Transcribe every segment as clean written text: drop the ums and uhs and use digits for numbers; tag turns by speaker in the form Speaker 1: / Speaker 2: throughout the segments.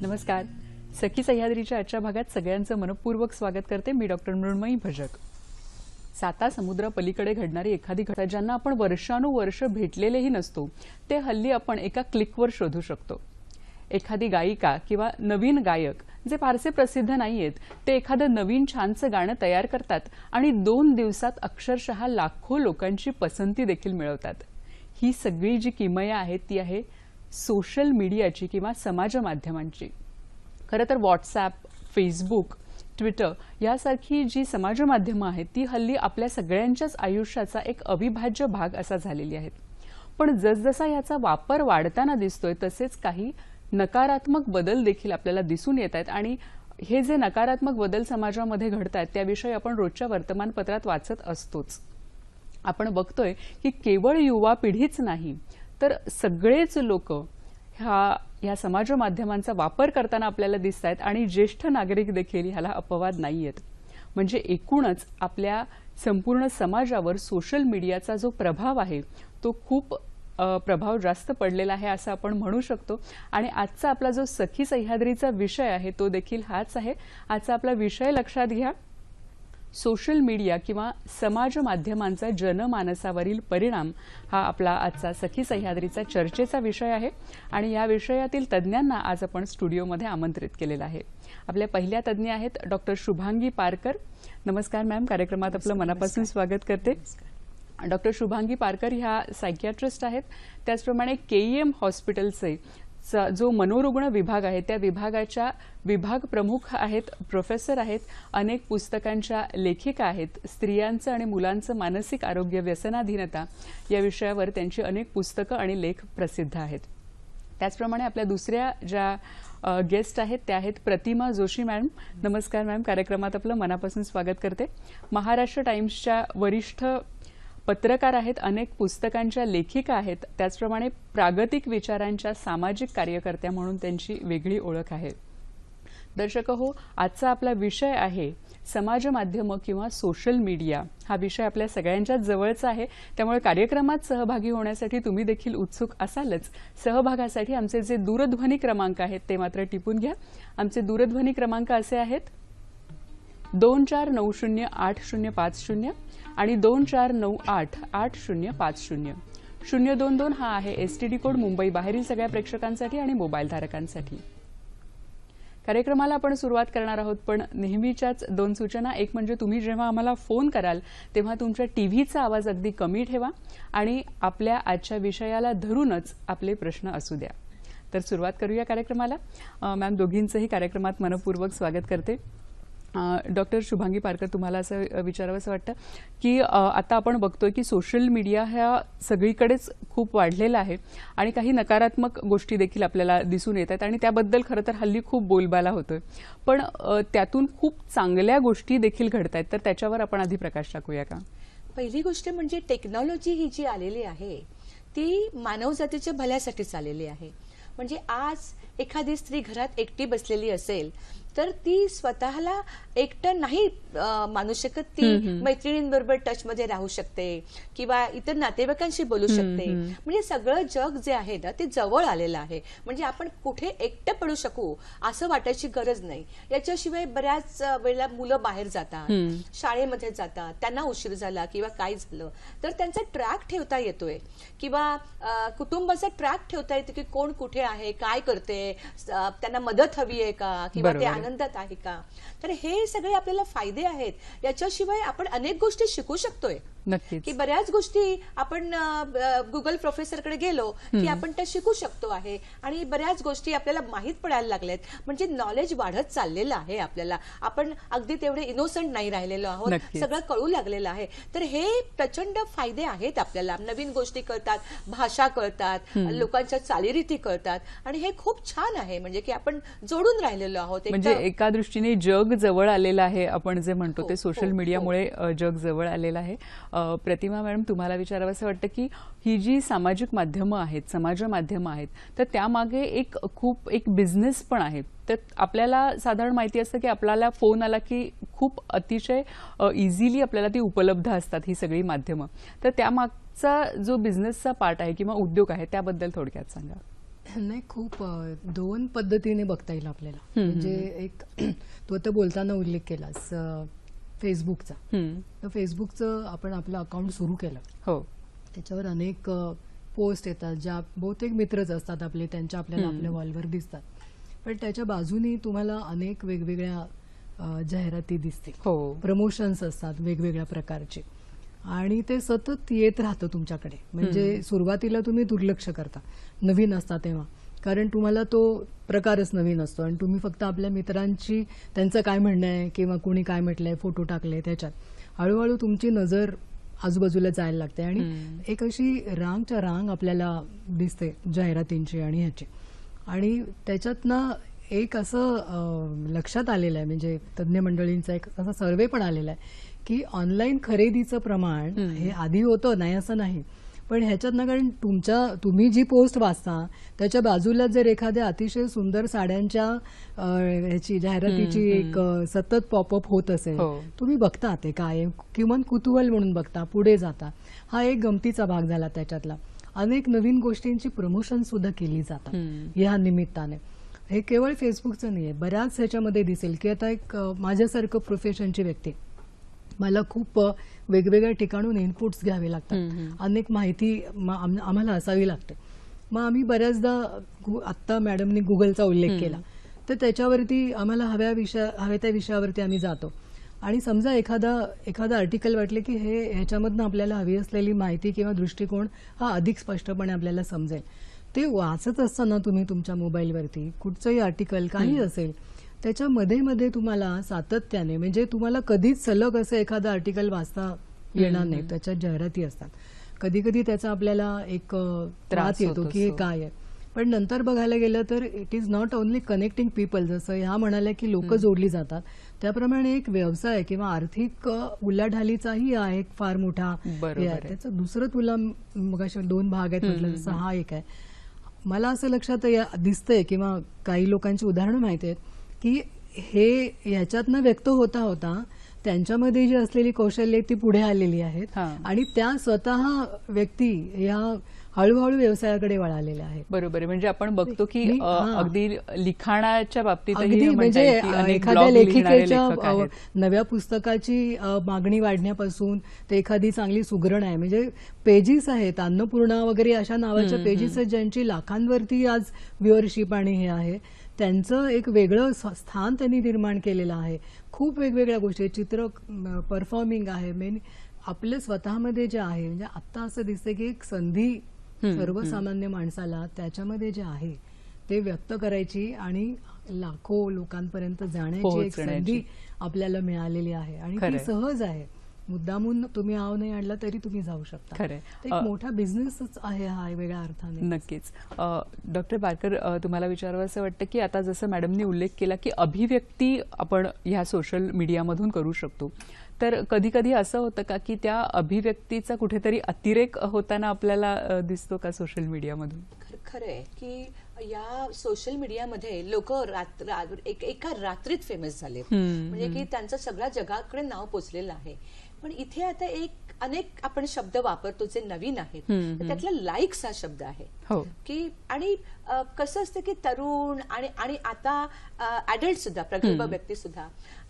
Speaker 1: नमस्कार. सखी सह्याद्रीच्या आजच्या भागात सगळ्यांचं मनपूर्वक स्वागत करते. मी डॉक्टर मृण्मयी भजक. साता समुद्र पलीकडे घडणारी एखादी घटना ज्यांना आपण वर्षानुवर्ष भेटलेलेही नसतो ते हल्ली आपण एका क्लिकवर शोधू शकतो. एखादी गायिका किंवा नवीन गायक जे फारसे प्रसिद्ध नाहीयेत ते एखादं नवीन छानसं गाणं तयार करतात आणि 2 दिवसात अक्षरशः लाखो लोकांची पसंती देखील मिळवतात. ही सगळी जी किमया आहे ती आहे सोशल मीडियाची किंवा समाज माध्यमांची. खरं तर व्हॉट्सॲप, फेसबुक, ट्विटर यासारखी जी समाज माध्यमं आहेत ती हल्ली आपल्या सगळ्यांच्याच आयुष्याचा एक अविभाज्य भाग असा झालेली आहेत. पण जसजसा याचा वापर वाढताना दिसतोय तसेच काही नकारात्मक बदल देखील आपल्याला दिसून येत आहेत आणि हे जे नकारात्मक बदल समाजामध्ये घडत आहेत त्याविषयी आपण रोजच्या वर्तमानपत्रात वाचत असतोच. आपण बघतोय की केवळ युवा पिढीच नाही तर सगळेच लोक या समाज माध्यमांचा वापर करताना आपल्याला दिसत आहेत आणि ज्येष्ठ नागरिक देखील ह्याला अपवाद नाहीयेत. म्हणजे एकूणच आपल्या संपूर्ण समाजावर सोशल मीडियाचा जो प्रभाव आहे तो खूप प्रभाव जास्त पडलेला आहे असं आपण म्हणू शकतो. आणि आजचा आपला जो सखी सह्याद्रीचा विषय आहे तो देखील हाच आहे. आजचा आपला विषय लक्षात घ्या, सोशल मीडिया किंवा समाज माध्यमांचा जनमानसावरील परिणाम हा आपला आजचा सखी सह्याद्रीचा चर्चेचा विषय आहे. आणि या विषयातील तज्ज्ञांना आज आपण स्टुडिओमध्ये आमंत्रित केलेलं आहे. आपल्या पहिल्या तज्ज्ञ आहेत डॉक्टर शुभांगी पारकर. नमस्कार मॅम, कार्यक्रमात आपलं मनापासून स्वागत करते. डॉक्टर शुभांगी पारकर ह्या सायकियाट्रिस्ट आहेत. त्याचप्रमाणे KEM हॉस्पिटलचे जो मनोरुग्ण विभाग आहे त्या विभागाच्या विभाग प्रमुख आहेत, प्रोफेसर आहेत, अनेक पुस्तकांच्या लेखिका आहेत. स्त्रियांचं आणि मुलांचं मानसिक आरोग्य, व्यसनाधीनता या विषयावर त्यांची अनेक पुस्तकं आणि लेख प्रसिद्ध आहेत. त्याचप्रमाणे आपल्या दुसऱ्या ज्या गेस्ट आहेत त्या आहेत प्रतिमा जोशी मॅडम. नमस्कार मॅम, कार्यक्रमात आपलं मनापासून स्वागत करते. महाराष्ट्र टाइम्सच्या वरिष्ठ पत्रकार आहेत, अनेक पुस्तकांच्या लेखिका आहेत. त्याचप्रमाणे प्रागतिक विचारांच्या सामाजिक कार्यकर्त्या म्हणून त्यांची वेगळी ओळख आहे. दर्शक हो, आजचा आपला विषय आहे समाज माध्यम किंवा सोशल मीडिया. हा विषय आपल्या सगळ्यांच्याच जवळचा आहे, त्यामुळे कार्यक्रमात सहभागी होण्यासाठी तुम्ही देखील उत्सुक असालच. सहभागासाठी आमचे जे दूरध्वनी क्रमांक आहेत ते मात्र टिपून घ्या. आमचे दूरध्वनी क्रमांक असे आहेत 24908050 आणि 24988050. 022 हा आहे STD कोड मुंबई बाहेरील सगळ्या प्रेक्षकांसाठी आणि मोबाईल धारकांसाठी. कार्यक्रमाला आपण सुरुवात करणार आहोत, पण नेहमीच्याच 2 सूचना. एक म्हणजे तुम्ही जेव्हा आम्हाला फोन कराल तेव्हा तुमच्या टीव्हीचा आवाज अगदी कमी ठेवा आणि आपल्या आजच्या विषयाला धरूनच आपले प्रश्न असू द्या. तर सुरुवात करूया कार्यक्रमाला. मॅम, दोघींचंही कार्यक्रमात मनपूर्वक स्वागत करते. डॉक्टर शुभांगी पारकर, तुम्हाला असं विचारावंसं वाटतं की आता आपण बघतोय की सोशल मीडिया ह्या सगळीकडेच खूप वाढलेला आहे आणि काही नकारात्मक गोष्टी देखील आपल्याला दिसून येत आहेत आणि त्याबद्दल खरं तर हल्ली खूप बोलबाला होतोय. पण त्यातून खूप चांगल्या गोष्टी देखील घडत आहेत, तर त्याच्यावर आपण आधी प्रकाश टाकूया का?
Speaker 2: पहिली गोष्ट म्हणजे टेक्नॉलॉजी ही जी आलेली आहे ती मानवजातीच्या भल्यासाठीच आलेली आहे. म्हणजे आज एखादी स्त्री घरात एकटी बसलेली असेल तर ती स्वतःला एकटं नाही मानू शकत. ती मैत्रिणींबरोबर टच मध्ये राहू शकते किंवा इतर नातेवाईकांशी बोलू शकते. म्हणजे सगळं जग जे आहे ना ते जवळ आलेलं आहे. म्हणजे आपण कुठे एकटं पडू शकू असं वाटायची गरज नाही. याच्याशिवाय बऱ्याच वेळेला मुलं बाहेर जातात, शाळेमध्ये जातात, त्यांना उशीर झाला किंवा काय झालं तर त्यांचा ट्रॅक ठेवता येतोय किंवा कुटुंबाचा ट्रॅक ठेवता येतो की कोण कुठे आहे, काय करते, त्यांना मदत हवी आहे का किंवा ते आनंदात आहे का. तर हे सगळे आपल्याला फायदे आहेत. याच्याशिवाय आपण अनेक गोष्टी शिकू शकतोय की बऱ्याच गोष्टी आपण गुगल प्रोफेसरकडे गेलो की आपण त्या शिकू शकतो आहे आणि बऱ्याच गोष्टी आपल्याला माहीत पडायला लागल्यात. म्हणजे नॉलेज वाढत चाललेलं आहे आपल्याला. आपण अगदी तेवढे इनोसंट नाही राहिलेलो आहोत, सगळं कळू लागलेलं आहे. तर हे प्रचंड फायदे आहेत आपल्याला. नवीन गोष्टी कळतात, भाषा कळतात, लोकांच्या चालीरीती कळतात आणि हे खूप छान आहे. म्हणजे की आपण जोडून राहिलेलो आहोत.
Speaker 1: म्हणजे एका दृष्टीने जग जवळ आलेलं आहे, आपण जे म्हणतो ते सोशल मीडियामुळे जग जवळ आलेलं आहे. प्रतिमा मॅडम, तुम्हाला विचारावंसं वाटतं की ही जी सामाजिक माध्यमं आहेत, समाज माध्यमं आहेत, तर त्यामागे एक बिझनेस पण आहे. तर आपल्याला साधारण माहिती असतं की आपल्याला फोन आला की खूप अतिशय इझिली आपल्याला ती उपलब्ध असतात ही सगळी माध्यमं. तर त्यामागचा जो बिझनेसचा पार्ट आहे किंवा उद्योग आहे त्याबद्दल थोडक्यात सांगा.
Speaker 3: नाही, खूप दोन पद्धतीने बघता येईल आपल्याला. म्हणजे एक तू आता बोलताना उल्लेख केलास फेसबुकचा. तर फेसबुकचं आपण आपलं अकाउंट सुरू केलं,
Speaker 1: हो,
Speaker 3: त्याच्यावर अनेक पोस्ट येतात ज्या बहुतेक मित्रच असतात आपले, त्यांच्या आपल्याला आपल्या वॉलवर दिसतात. पण त्याच्या बाजूनी तुम्हाला अनेक वेगवेगळ्या जाहिराती दिसतील,
Speaker 1: हो,
Speaker 3: प्रमोशन्स असतात वेगवेगळ्या प्रकारचे, आणि ते सतत येत राहतं तुमच्याकडे. म्हणजे सुरुवातीला तुम्ही दुर्लक्ष करता नवीन असता तेव्हा, कारण तुम्हाला तो प्रकारच नवीन असतो आणि तुम्ही फक्त आपल्या मित्रांची त्यांचं काय म्हणणं आहे किंवा कोणी काय म्हटलंय, फोटो टाकले, त्याच्यात हळूहळू तुमची नजर आजूबाजूला जायला लागते आणि एक अशी रांगच्या रांग आपल्याला दिसते जाहिरातींची आणि ह्याची. आणि त्याच्यातनं एक असं लक्षात आलेलं आहे, म्हणजे तज्ज्ञ मंडळींचा एक असा सर्वे पण आलेला आहे की ऑनलाईन खरेदीचं प्रमाण हे आधी होतं, नाही असं नाही, पण ह्याच्यात ना, कारण तुम्ही जी पोस्ट वाचता त्याच्या बाजूला जर एखाद्या अतिशय सुंदर साड्यांच्या ह्याची जाहिरातीची एक सतत पॉपअप होत असेल, तुम्ही बघता ते काय, किमान कुतूहल म्हणून बघता, पुढे जाता. हा एक गमतीचा भाग झाला त्याच्यातला. अनेक नवीन गोष्टींची प्रमोशन सुद्धा केली जातात या निमित्ताने. हे केवळ फेसबुकचं नाहीये, बऱ्याच ह्याच्यामध्ये दिसेल की आता एक माझ्यासारखं प्रोफेशनची व्यक्ती, मला खूप वेगवेगळ्या ठिकाणून इनपुट्स घ्यावे लागतात, अनेक माहिती आम्हाला असावी लागते. मग आम्ही बऱ्याचदा आत्ता मॅडमनी गुगलचा उल्लेख केला, तर त्याच्यावरती आम्हाला हव्या त्या विषयावरती आम्ही जातो आणि समजा एखादा आर्टिकल वाटले की ह्याच्यामधनं आपल्याला हवी असलेली माहिती किंवा दृष्टिकोन हा अधिक स्पष्टपणे आपल्याला समजेल. ते वाचत असताना तुम्ही तुमच्या मोबाईलवरती कुठचंही आर्टिकल काही असेल, त्याच्या मध्ये तुम्हाला सातत्याने, म्हणजे तुम्हाला कधीच सलग असं एखादं आर्टिकल वाचता येणार नाही, त्याच्यात जाहिराती असतात. कधी कधी त्याचा आपल्याला एक त्रास येतो की हे काय आहे. पण नंतर बघायला गेलं तर it is not only connecting people, जसं ह्या म्हणाल्या की लोक जोडली जातात, त्याप्रमाणे एक व्यवसाय किंवा आर्थिक उलाढालीचाही हा एक फार मोठा हे आहे. त्याचं दुसरं तुला मग असे 2 भाग आहेत म्हटलं, जसं हा एक आहे. मला असं लक्षात दिसतंय किंवा काही लोकांची उदाहरणं माहिती आहेत की हे ह्याच्यातनं व्यक्त होता त्यांच्यामध्ये जी असलेली कौशल्य ती पुढे आलेली आहेत आणि त्या स्वतः व्यक्ती या हळूहळू व्यवसायाकडे वळालेल्या आहेत.
Speaker 1: बरोबर आहे. म्हणजे आपण बघतो की अगदी लिखाणाच्या बाबतीत,
Speaker 3: म्हणजे एखाद्या लेखिकेच्या नव्या पुस्तकाची मागणी वाढण्यापासून ते एखादी चांगली सुगरण आहे, म्हणजे पेजेस आहेत, अन्नपूर्णा वगैरे अशा नावाच्या पेजेस आहेत ज्यांची लाखांवरती आज व्ह्युअरशिप आणि हे आहे, त्यांचं एक वेगळं स्थान त्यांनी निर्माण केलेलं आहे. खूप वेगवेगळ्या गोष्टी, चित्र, परफॉर्मिंग आहे, मेन आपलं स्वतःमध्ये जे आहे, म्हणजे आता असं दिसतं की एक संधी सर्वसामान्य माणसाला त्याच्यामध्ये जे आहे ते व्यक्त करायची आणि लाखो लोकांपर्यंत जाण्याची एक संधी आपल्याला मिळालेली आहे आणि ती सहज आहे. मुद्दामून तुम्ही आव नाही आणला तरी तुम्ही जाऊ शकता. एक मोठा बिझनेसच आहे हा वेगळ्या अर्थाने.
Speaker 1: नक्कीच. डॉक्टर बारकर, तुम्हाला विचारावं असं वाटतं की आता जसं मॅडमनी उल्लेख केला की अभिव्यक्ती आपण ह्या सोशल मीडियामधून करू शकतो, तर कधी कधी असं होतं का की त्या अभिव्यक्तीचा कुठेतरी अतिरेक होताना आपल्याला दिसतो का सोशल मीडियामधून?
Speaker 2: खरंय की या सोशल मीडियामध्ये लोक एका रात्रीत फेमस झाले, म्हणजे की त्यांचं सगळ्या जगाकडे नाव पोचलेलं आहे. पण इथे आता अनेक आपण शब्द वापरतो जे नवीन आहेत, त्यातला लाईक्स हा शब्द आहे की, आणि कसं असतं की तरुण आणि आता अडल्ट सुद्धा, प्रगल्भ व्यक्ती सुद्धा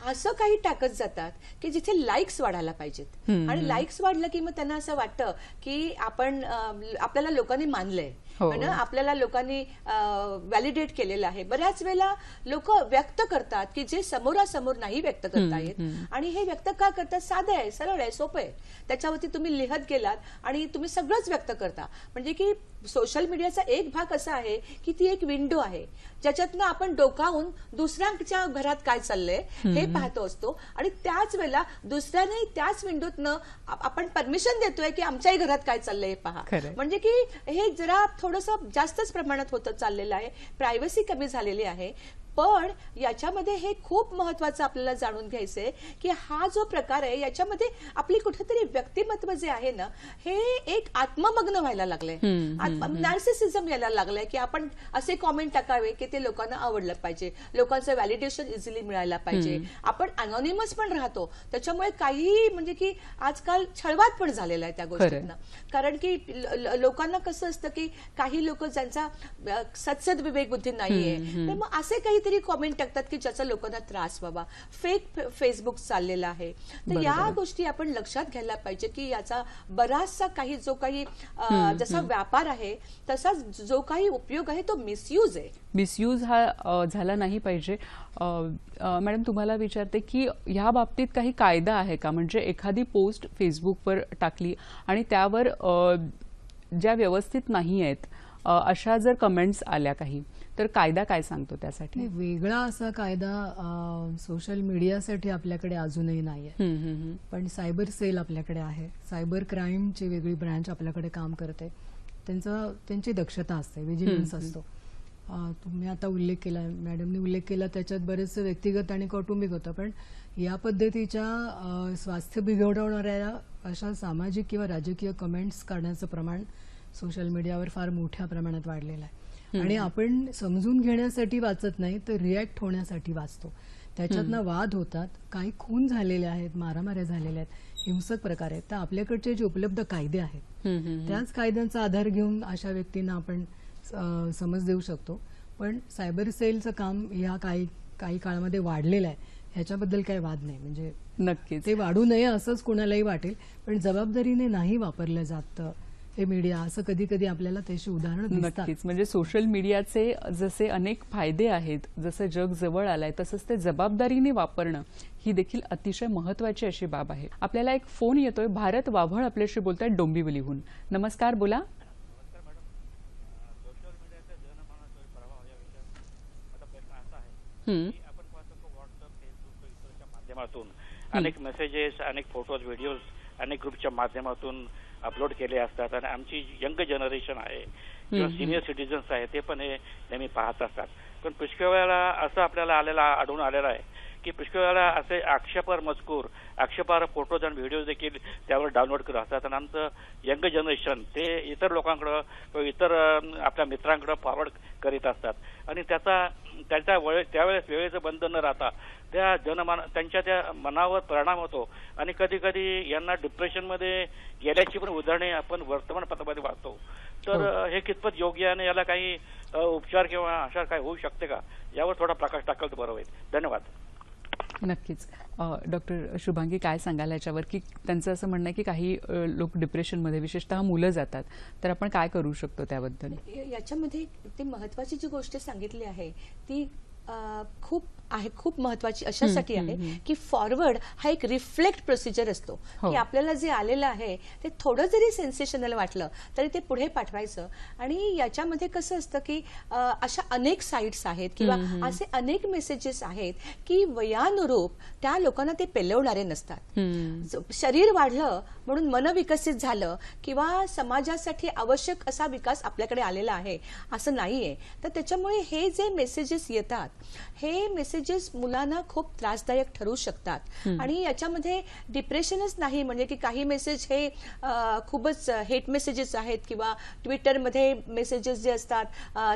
Speaker 2: असं काही टाकत जातात की जिथे लाईक्स वाढायला पाहिजेत, आणि लाईक्स वाढलं की मग त्यांना असं वाटतं की आपल्याला लोकांनी मानलंय, आपल्याला लोकांनी व्हॅलिडेट केलेलं आहे. बऱ्याच वेळेला लोक व्यक्त करतात की जे समोरासमोर नाही व्यक्त करता येत, आणि हे व्यक्त का करतात? साधं आहे, सरळ आहे, सोपं आहे. त्याच्यावरती तुम्ही लिहत गेलात आणि तुम्ही सगळंच व्यक्त करता. म्हणजे की सोशल मीडियाचा एक भाग असा आहे की ती एक विंडो आहे ज्याच्यातनं आपण डोकावून दुसऱ्यांच्या घरात काय चाललंय हे पाहतो असतो, आणि त्याच वेळेला दुसऱ्याने त्याच विंडोतनं आपण परमिशन देतोय की आमच्याही घरात काय चाललंय हे पहा. म्हणजे की हे जरा थोडंसं जास्तच प्रमाणात होत चाललेलं आहे. प्रायव्हसी कमी झालेली आहे. पण याच्यामध्ये हे खूप महत्वाचं आपल्याला जाणून घ्यायचंय की हा जो प्रकार आहे याच्यामध्ये आपली कुठेतरी व्यक्तिमत्व जे आहे ना हे एक आत्ममग्न व्हायला लागलंय, नार्सिसिझम यायला लागलंय की आपण असे कॉमेंट टाकावे की ते लोकांना आवडलं पाहिजे, लोकांचं व्हॅलिडेशन इझिली मिळायला पाहिजे, आपण अनॉनिमस पण राहतो, त्याच्यामुळे काही म्हणजे की आजकाल छळवाद पण झालेला आहे त्या गोष्टींना. कारण की लोकांना कसं असतं की काही लोक ज्यांचा सत्सद विवेक बुद्धी नाहीये तर मग असे काहीतरी कॉमेंट टाकतात की ज्याचा लोकांना त्रास व्हावा. फेक फेसबुक चाललेला आहे. तर या गोष्टी आपण लक्षात घ्यायला पाहिजे की याचा बराचसा काही जो काही जसा व्यापार आहे तसा जो काही उपयोग आहे तो मिसयूज आहे.
Speaker 1: मिसयूज हा झाला नाही पाहिजे. मॅडम तुम्हाला विचारते की ह्या बाबतीत काही कायदा आहे का? म्हणजे एखादी पोस्ट फेसबुकवर टाकली आणि त्यावर ज्या व्यवस्थित नाही आहेत अशा जर कमेंट्स आल्या काही तर कायदा काय सांगतो त्यासाठी?
Speaker 3: वेगळा असा कायदा सोशल मीडियासाठी आपल्याकडे अजूनही नाहीये, पण सायबर सेल आपल्याकडे आहे. सायबर क्राईमची वेगळी ब्रांच आपल्याकडे काम करते. त्यांची दक्षता असते, विजिलन्स असतो. तुम्ही आता उल्लेख केला, मॅडमने उल्लेख केला, त्याच्यात बरेचसे व्यक्तिगत आणि कौटुंबिक होतं, पण या पद्धतीच्या स्वास्थ्य बिघडवणाऱ्या अशा सामाजिक किंवा राजकीय कमेंट्स करण्याचं प्रमाण सोशल मीडियावर फार मोठ्या प्रमाणात वाढलेलं आहे. आणि आपण समजून घेण्यासाठी वाचत नाही तर रिॲक्ट होण्यासाठी वाचतो. त्याच्यातनं वाद होतात, काही खून झालेले आहेत, मारामाऱ्या झालेल्या आहेत, हिंसक प्रकार आहेत. तर आपल्याकडचे जे उपलब्ध कायदे आहेत त्याच कायद्यांचा आधार घेऊन अशा व्यक्तींना आपण समज देऊ शकतो. पण सायबर सेलचं काम या काही काळामध्ये वाढलेलं आहे, ह्याच्याबद्दल काही वाद नाही. म्हणजे
Speaker 1: नक्कीच
Speaker 3: ते वाढू नये असंच कुणालाही वाटेल, पण जबाबदारीने नाही वापरलं जातं हे मीडिया, असं कधी कधी आपल्याला त्याची उदाहरणं दिसतात.
Speaker 1: नक्कीच. म्हणजे सोशल मीडियाचे जसे अनेक फायदे आहेत, जसं जग जवळ आलंय तसंच ते जबाबदारीने वापरणं ही देखील अतिशय महत्वाची अशी बाब आहे. आपल्याला एक फोन येतोय. भारत वाभळ आपल्याशी बोलतायत डोंबिवलीहून. नमस्कार, बोला.
Speaker 4: माध्यमातून अनेक मेसेजेस, अनेक फोटोज, व्हिडिओज अनेक ग्रुपच्या माध्यमातून अपलोड केले असतात आणि आमची यंग जनरेशन आहे किंवा सिनियर सिटीजन्स आहे ते पण हे नेहमी पाहत असतात. पण पुष्कळ वेळेला असं आपल्याला आढळून आलेलं आहे की पुष्कळ वेळेला असे आक्षेपार मजकूर, आक्षेपार फोटोज आणि व्हिडिओज देखील त्यावर डाउनलोड करत असतात आणि आमचं यंग जनरेशन ते इतर लोकांकडं किंवा इतर आपल्या मित्रांकडे फॉरवर्ड करीत असतात आणि त्यावेळेस वेळेचं बंधन न राहता त्यांच्या त्या मनावर परिणाम होतो आणि कधी कधी यांना डिप्रेशनमध्ये गेल्याची पण उदाहरणे आपण वर्तमानपत्रामध्ये वाचतो. तर हे कितपत योग्य आणि याला काही उपचार किंवा अशा काय होऊ शकते का, यावर थोडा प्रकाश टाकला तर बरं होईल. धन्यवाद.
Speaker 1: नक्कीच. डॉक्टर शुभांगी काय सांगाल याच्यावर, की त्यांचं असं म्हणणं आहे की काही लोक डिप्रेशनमध्ये विशेषतः मुलं जातात, तर आपण काय करू शकतो त्याबद्दल?
Speaker 2: याच्यामध्ये ती महत्वाची जी गोष्ट सांगितली आहे ती खूप महत्वाची अशासाठी आहे की फॉरवर्ड हा एक रिफ्लेक्ट प्रोसिजर असतो की आपल्याला जे आलेलं आहे ते थोडं जरी सेन्सेशनल वाटलं तरी ते पुढे पाठवायचं. आणि याच्यामध्ये कसं असतं की अशा अनेक साईट्स आहेत किंवा असे अनेक मेसेजेस आहेत की वयानुरूप त्या लोकांना ते पेलवणारे नसतात. शरीर वाढलं म्हणून मन विकसित झालं किंवा समाजासाठी आवश्यक असा विकास आपल्याकडे आलेला आहे असं नाहीये. तर त्याच्यामुळे हे जे मेसेजेस येतात हे मेसेजेस मुलांना खूप त्रासदायक ठरू शकतात आणि याच्यामध्ये डिप्रेशनच नाही, म्हणजे की काही मेसेज हे खूपच हेट मेसेजेस आहेत किंवा ट्विटरमध्ये मेसेजेस जे असतात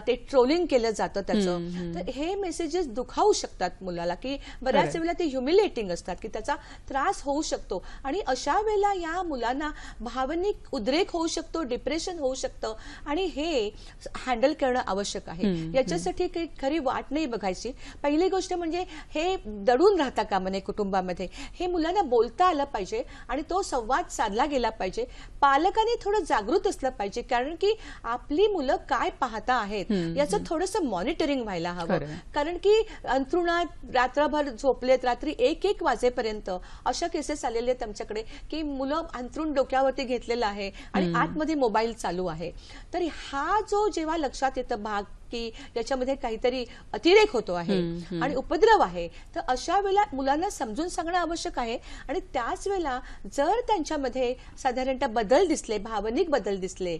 Speaker 2: ते ट्रोलिंग केलं जातं त्याचं. तर हे मेसेजेस दुखावू शकतात मुलाला की बऱ्याच वेळेला ते ह्युमिलेटिंग असतात की त्याचा त्रास होऊ शकतो आणि अशा वेळेला या मुलांना भावनिक उद्रेक होऊ शकतो, डिप्रेशन होऊ शकतं आणि हे हँडल करणं आवश्यक आहे. याच्यासाठी काही खरी वाट नाही बघायची. पहिली गोष्ट म्हणजे हे दडून राहता कामा नये कुटुंबामध्ये. हे मुलांना बोलता आलं पाहिजे आणि तो संवाद साधला गेला पाहिजे. पालकांनी थोडं जागृत असलं पाहिजे, कारण की आपली मुलं काय पाहता आहेत याचं थोडंसं मॉनिटरिंग व्हायला हवं. कारण की अंथरुणात रात्रभर झोपलेत, रात्री 1-1 वाजेपर्यंत अशा केसेस आलेले आहेत आमच्याकडे की मुलं अंथरुण डोक्यावरती घेतलेलं आहे आणि आतमध्ये मोबाईल चालू आहे. तर हा जो जेव्हा लक्षात येतं भाग की याच्यामध्ये काहीतरी अतिरेक होतो आहे आणि उपद्रव आहे, तर अशा वेळेला मुलांना समजून सांगणं आवश्यक आहे. आणि त्याच वेळेला जर त्यांच्यामध्ये साधारणतः बदल दिसले, भावनिक बदल दिसले,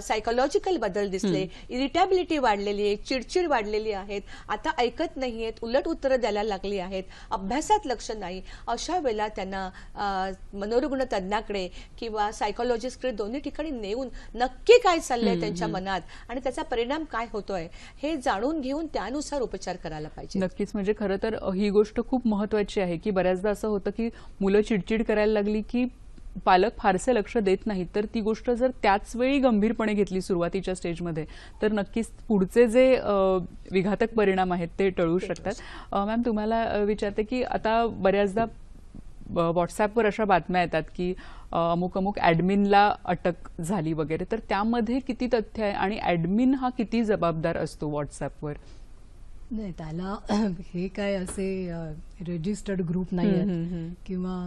Speaker 2: सायकोलॉजिकल बदल दिसले, इरिटेबिलिटी वाढलेली आहे, चिडचिड वाढलेली आहेत, आता ऐकत नाहीयेत, उलट उत्तरं द्यायला लागली आहेत, अभ्यासात लक्ष नाही, अशा वेळेला त्यांना मनोरुग्ण तज्ञाकडे किंवा सायकोलॉजिस्टकडे दोन्ही ठिकाणी नेऊन नक्की काय चाललंय त्यांच्या मनात आणि त्याचा परिणाम काय होतोय हे जाणून घेऊन त्यानुसार उपचार करायला पाहिजे.
Speaker 1: नक्कीच. म्हणजे खरं तर ही गोष्ट खूप महत्वाची आहे की बऱ्याचदा असं होतं की मुलं चिडचिड करायला लागली की पालक फारसे लक्ष देत नाहीत, तर ती गोष्ट जर त्याच वेळी गंभीरपणे घेतली सुरुवातीच्या स्टेजमध्ये तर नक्कीच पुढचे जे विघातक परिणाम आहेत ते टळू शकतात. मॅम, तुम्हाला विचारते की आता बऱ्याचदा व्हॉट्सॲपवर अशा बातम्या येतात की अमुक अमुक ॲडमिनला अटक झाली वगैरे, तर त्यामध्ये किती तथ्य आहे आणि ॲडमिन हा किती जबाबदार असतो व्हॉट्सॲपवर?
Speaker 3: नाही, त्याला हे काय असे रजिस्टर्ड ग्रुप नाही आहेत किंवा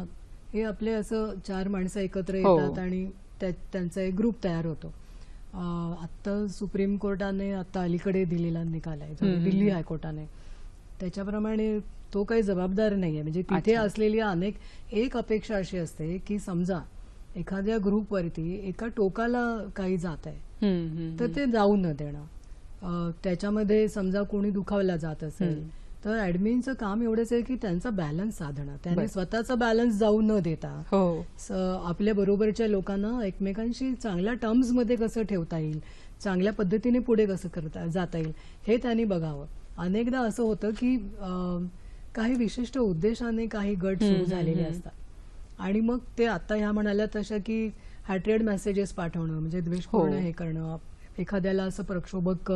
Speaker 3: हे आपले असं 4 माणसं एकत्र येतात आणि त्यांचा एक ग्रुप तयार होतो. आता सुप्रीम कोर्टाने आता अलीकडे दिलेला निकाल आहे, दिल्ली हायकोर्टाने, त्याच्याप्रमाणे तो काही जबाबदार नाहीये. म्हणजे तिथे असलेली एक अपेक्षा अशी असते की समजा एखाद्या ग्रुपवरती एका टोकाला काही जात आहे तर ते जाऊ न देणं. त्याच्यामध्ये समजा कोणी दुखावला जात असेल तर ऍडमिनचं काम एवढंच आहे की त्यांचा बॅलन्स साधणं, त्याने स्वतःचा बॅलन्स जाऊ न देता आपल्या बरोबरच्या लोकांना एकमेकांशी चांगल्या टर्म्स मध्ये कसं ठेवता येईल, चांगल्या पद्धतीने पुढे कसं जाता येईल हे त्यांनी बघावं. अनेकदा असं होतं की काही विशिष्ट उद्देशाने काही गट सुरू झालेले असतात आणि मग ते आता ह्या म्हणाल्या तशा की हॅट्रेड मेसेजेस पाठवणं, म्हणजे द्वेषपूर्ण हे करणं, एखाद्याला असं प्रक्षोभक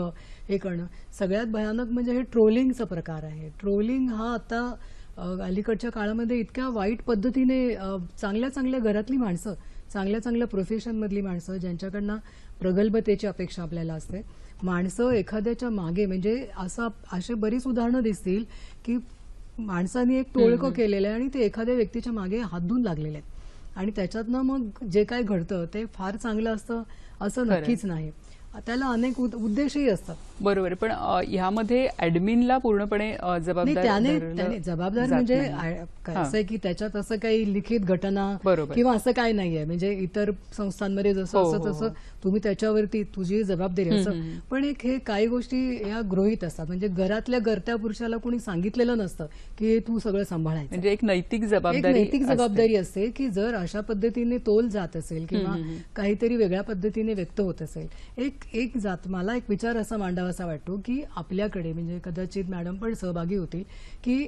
Speaker 3: हे करणं. सगळ्यात भयानक म्हणजे हे ट्रोलिंगचा प्रकार आहे. ट्रोलिंग हा आता अलीकडच्या काळामध्ये इतक्या वाईट पद्धतीने चांगल्या चांगल्या घरातली माणसं, चांगल्या चांगल्या प्रोफेशनमधली माणसं ज्यांच्याकडनं प्रगल्भतेची अपेक्षा आपल्याला असते, माणसं एखाद्याच्या मागे, म्हणजे असे बरीच उदाहरणं दिसतील की माणसांनी एक टोळकं केलेलं आहे आणि ते एखाद्या व्यक्तीच्या मागे हात धुवून लागलेले आहेत आणि त्याच्यातनं मग जे काय घडतं ते फार चांगलं असतं असं नक्कीच नाही. त्याला अनेक उद्देशही असतात.
Speaker 1: बरोबर. पण ह्यामध्ये ऍडमिनला पूर्णपणे जबाबदार
Speaker 3: त्याने जबाबदार म्हणजे असं आहे की त्याच्यात असं काही लिखित घटना किंवा असं काय नाहीये. म्हणजे इतर संस्थांमध्ये जसं असं तसं तुम्ही त्याच्यावरती तुझी जबाबदारी असं, पण हे काही गोष्टी या गृहीत असतात. म्हणजे घरातल्या गरत्या पुरुषाला कोणी सांगितलेलं नसतं की तू सगळं सांभाळायचं.
Speaker 1: म्हणजे एक नैतिक जबाबदारी
Speaker 3: असते की जर अशा पद्धतीने तोल जात असेल किंवा काहीतरी वेगळ्या पद्धतीने व्यक्त होत असेल, मला एक विचार असा मांडावासा वाटतो की आपल्याकडे, म्हणजे कदाचित मॅडम पण सहभागी होतील, की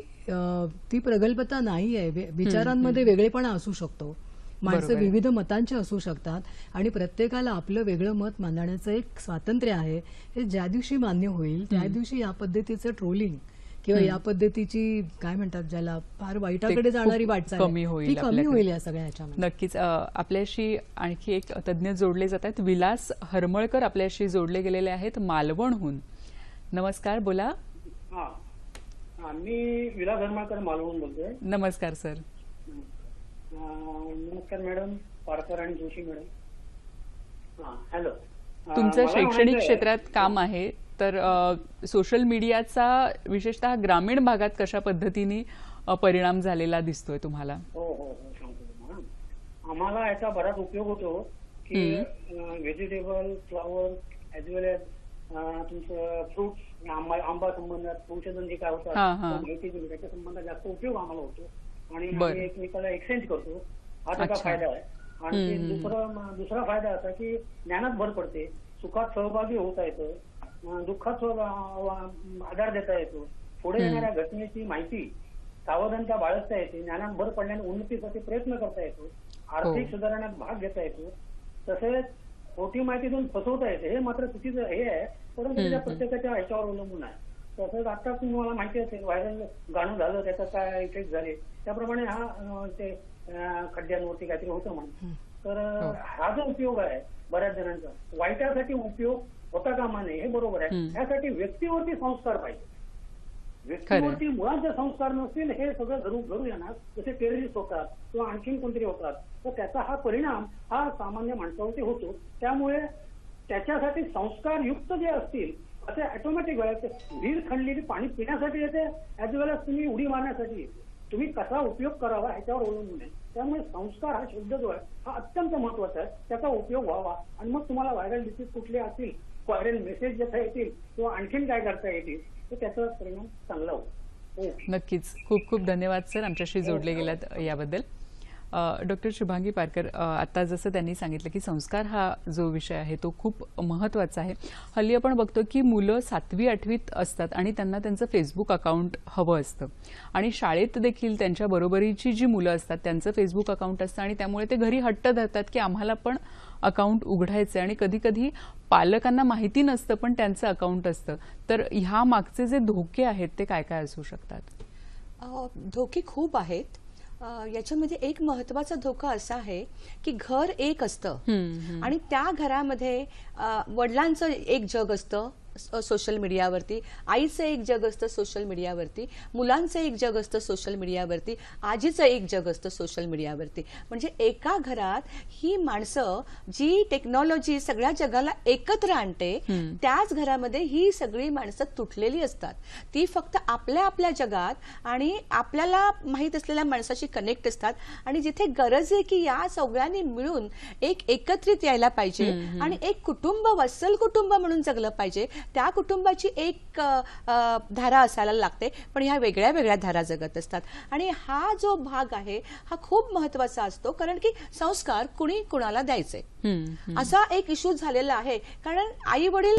Speaker 3: ती प्रगल्भता नाही आहे. विचारांमध्ये वेगळेपणा असू शकतो, माणसं विविध मतांची असू शकतात आणि प्रत्येकाला आपलं वेगळं मत मांडण्याचं एक स्वातंत्र्य आहे. हे ज्या दिवशी मान्य होईल त्या दिवशी या पद्धतीचं ट्रोलिंग किंवा या पद्धतीची काय म्हणतात ज्याला फार वाईटाकडे जाणारी वाटचाल
Speaker 1: कमी
Speaker 3: होईल या सगळ्या ह्याच्यामध्ये.
Speaker 1: नक्कीच. आपल्याशी आणखी एक तज्ञ जोडले जात आहेत. विलास हरमळकर आपल्याशी जोडले गेलेले आहेत मालवणहून. नमस्कार, बोला.
Speaker 5: मी विलास हरमळकर मालवण बोलतोय.
Speaker 1: नमस्कार सर.
Speaker 5: नमस्कार मॅडम पारकर आणि जोशी मॅडम. हॅलो.
Speaker 1: तुमचं शैक्षणिक क्षेत्रात काम आहे, तर सोशल मीडियाचा विशेषतः ग्रामीण भागात कशा पद्धतीने परिणाम झालेला दिसतोय तुम्हाला?
Speaker 5: हो हो हो, सांगतो. आम्हाला याचा बराच उपयोग होतो की व्हेजिटेबल, फ्लॉवर ऍज वेल एज तुमचं फ्रुट्स, आंबा संबंधात संशोधन जे काय होतं माहिती दिली त्याच्या संबंधात जास्त उपयोग आम्हाला होतो आणि आम्ही एकमेकाला एक्सचेंज करतो. हा त्याचा फायदा आहे. आणि दुसरा फायदा असा की ज्ञानात भर पडते, सुखात सहभागी होता येतं, दुःखात आधार देता येतो, पुढे येणाऱ्या घटनेची माहिती सावधानता बाळगता येते, ज्ञानात भर पडल्याने उन्नतीसाठी प्रयत्न करता येतो, आर्थिक सुधारण्यात भाग घेता येतो, तसेच खोटी माहितीतून फसवता येते. हे मात्र चुकीचं हे आहे, परंतु त्याच्या प्रत्येकाच्या ह्याच्यावर अवलंबून आहे. तसंच आता तुम्हाला माहिती असेल व्हायरल गाणं झालं, त्याचा काय इफेक्ट झाले, त्याप्रमाणे हा ते खड्ड्यांवरती काहीतरी होतं म्हणून. तर हा जो उपयोग आहे बऱ्याच जणांचा, वाईटासाठी उपयोग होता कामा नये, हे बरोबर आहे. यासाठी व्यक्तीवरती संस्कार पाहिजे. व्यक्तीवरती मुळांचे संस्कार नसतील हे सगळं घडू येणार. जसे टेररिस्ट होतात किंवा आणखीन कोणतरी होतात, तर त्याचा हा परिणाम हा सामान्य माणसावरती होतो. त्यामुळे त्याच्यासाठी संस्कारयुक्त जे असतील असं ऑटोमॅटिक व्हायचं. विहीर खणलेली पाणी पिण्यासाठी येते ऍज वेल एज तुम्ही उडी मारण्यासाठी येते. तुम्ही कसा उपयोग करावा ह्याच्यावर अवलंबून आहे. त्यामुळे संस्कार हा शब्द जो आहे हा अत्यंत महत्वाचा आहे. त्याचा उपयोग व्हावा आणि मग तुम्हाला व्हायरल डिसीज कुठले असतील, व्हायरल मेसेज जसा येतील किंवा आणखीन काय करता येतील तर त्याचा परिणाम चांगला होईल.
Speaker 1: नक्कीच. खूप खूप धन्यवाद सर आमच्याशी जोडले गेलात याबद्दल. डॉक्टर शुभांगी पारकर, आता जसं त्यांनी सांगितलं की संस्कार हा जो विषय आहे तो खूप महत्त्वाचा आहे. हल्ली आपण बघतो की मुलं 7वी 8वीत असतात आणि त्यांना त्यांचं फेसबुक अकाउंट हवं असतं आणि शाळेत देखील त्यांच्या बरोबरीची जी मुलं असतात त्यांचं फेसबुक अकाउंट असतं आणि त्यामुळे ते घरी हट्ट धरतात की आम्हाला पण अकाउंट उघडायचं आणि कधी कधी पालकांना माहिती नसतं पण त्यांचं अकाउंट असतं. तर ह्या मागचे जे धोके आहेत ते काय काय असू शकतात?
Speaker 2: धोके खूप आहेत. याच्यामध्ये एक महत्वाचा धोका असा आहे की घर एक असतं आणि त्या घरामध्ये वडिलांचं एक जग असतं सोशल मीडियावरती, आईचं एक जग असतं सोशल मीडियावरती, मुलांचं एक जग असतं सोशल मीडियावरती, आजीचं एक जग असतं सोशल मीडियावरती. म्हणजे एका घरात ही माणसं जी टेक्नॉलॉजी सगळ्या जगाला एकत्र आणते त्याच घरामध्ये ही सगळी माणसं तुटलेली असतात. ती फक्त आपल्या आपल्या जगात आणि आपल्याला माहीत असलेल्या माणसाशी कनेक्ट असतात आणि जिथे गरज आहे की या सगळ्यांनी मिळून एक एकत्रित यायला पाहिजे आणि एक कुटुंब वत्सल कुटुंब म्हणून जगलं पाहिजे, त्या कुटुंबाची एक धारा असायला लागते. पण ह्या वेगळ्या वेगळ्या धारा जगत असतात आणि हा जो भाग आहे हा खूप महत्वाचा असतो. कारण की संस्कार कुणी कुणाला द्यायचे असा एक इश्यू झालेला आहे. कारण आई वडील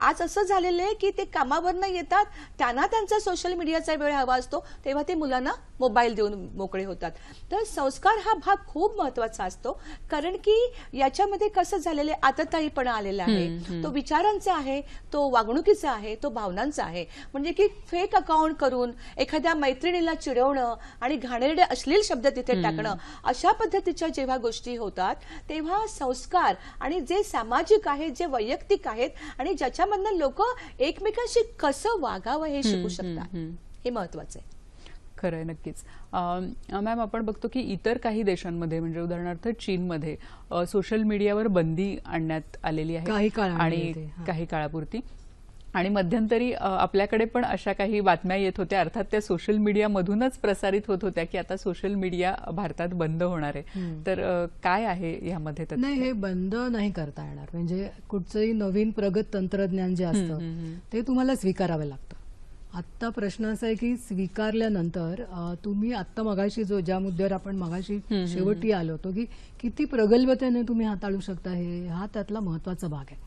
Speaker 2: आज असं झालेलं आहे की ते कामावरनं येतात, त्यांना त्यांचा सोशल मीडियाचा वेळ हवा असतो, तेव्हा ते मुलांना मोबाईल देऊन मोकळे होतात. तर संस्कार हा भाग खूप महत्वाचा असतो. कारण की याच्यामध्ये कसं झालेलं आहे, आतताईपणा आलेला आहे, तो विचारांचा आहे, तो वागणुकीचा आहे, तो भावनांचा आहे. म्हणजे की फेक अकाउंट करून एखाद्या मैत्रिणीला चिडवणं आणि घाणेरडे अश्लील शब्द तिथे टाकणं, अशा पद्धतीच्या जेव्हा गोष्टी होतात तेव्हा संस्कार आणि जे सामाजिक आहे, जे वैयक्तिक आहेत आणि ज्याच्यामधनं लोक एकमेकांशी कसं वागावं हे शिकू शकतात, हे महत्वाचं आहे.
Speaker 1: खरंय. नक्कीच. मॅम, आपण बघतो की इतर काही देशांमध्ये म्हणजे उदाहरणार्थ चीनमध्ये सोशल मीडियावर बंदी आणण्यात आलेली आहे काही काळापुरती आणि मध्यंतरी आपल्याकडे पण अशा काही बातम्या येत होत्या, अर्थात त्या सोशल मीडियामधूनच प्रसारित होत होत्या की आता सोशल मीडिया भारतात बंद होणार आहे. तर काय आहे यामध्ये तथ्य?
Speaker 3: नाही, हे बंद नाही करता येणार. म्हणजे कुठचंही नवीन प्रगत तंत्रज्ञान जे असतं ते तुम्हाला स्वीकारावं लागतं. आत्ता प्रश्न असा आहे की स्वीकारल्यानंतर तुम्ही आत्ता मगाशी ज्या मुद्द्यावर आपण मगाशी शेवटी आलो होतो की किती प्रगल्भतेने तुम्ही हाताळू शकता, हा त्यातला महत्वाचा भाग आहे.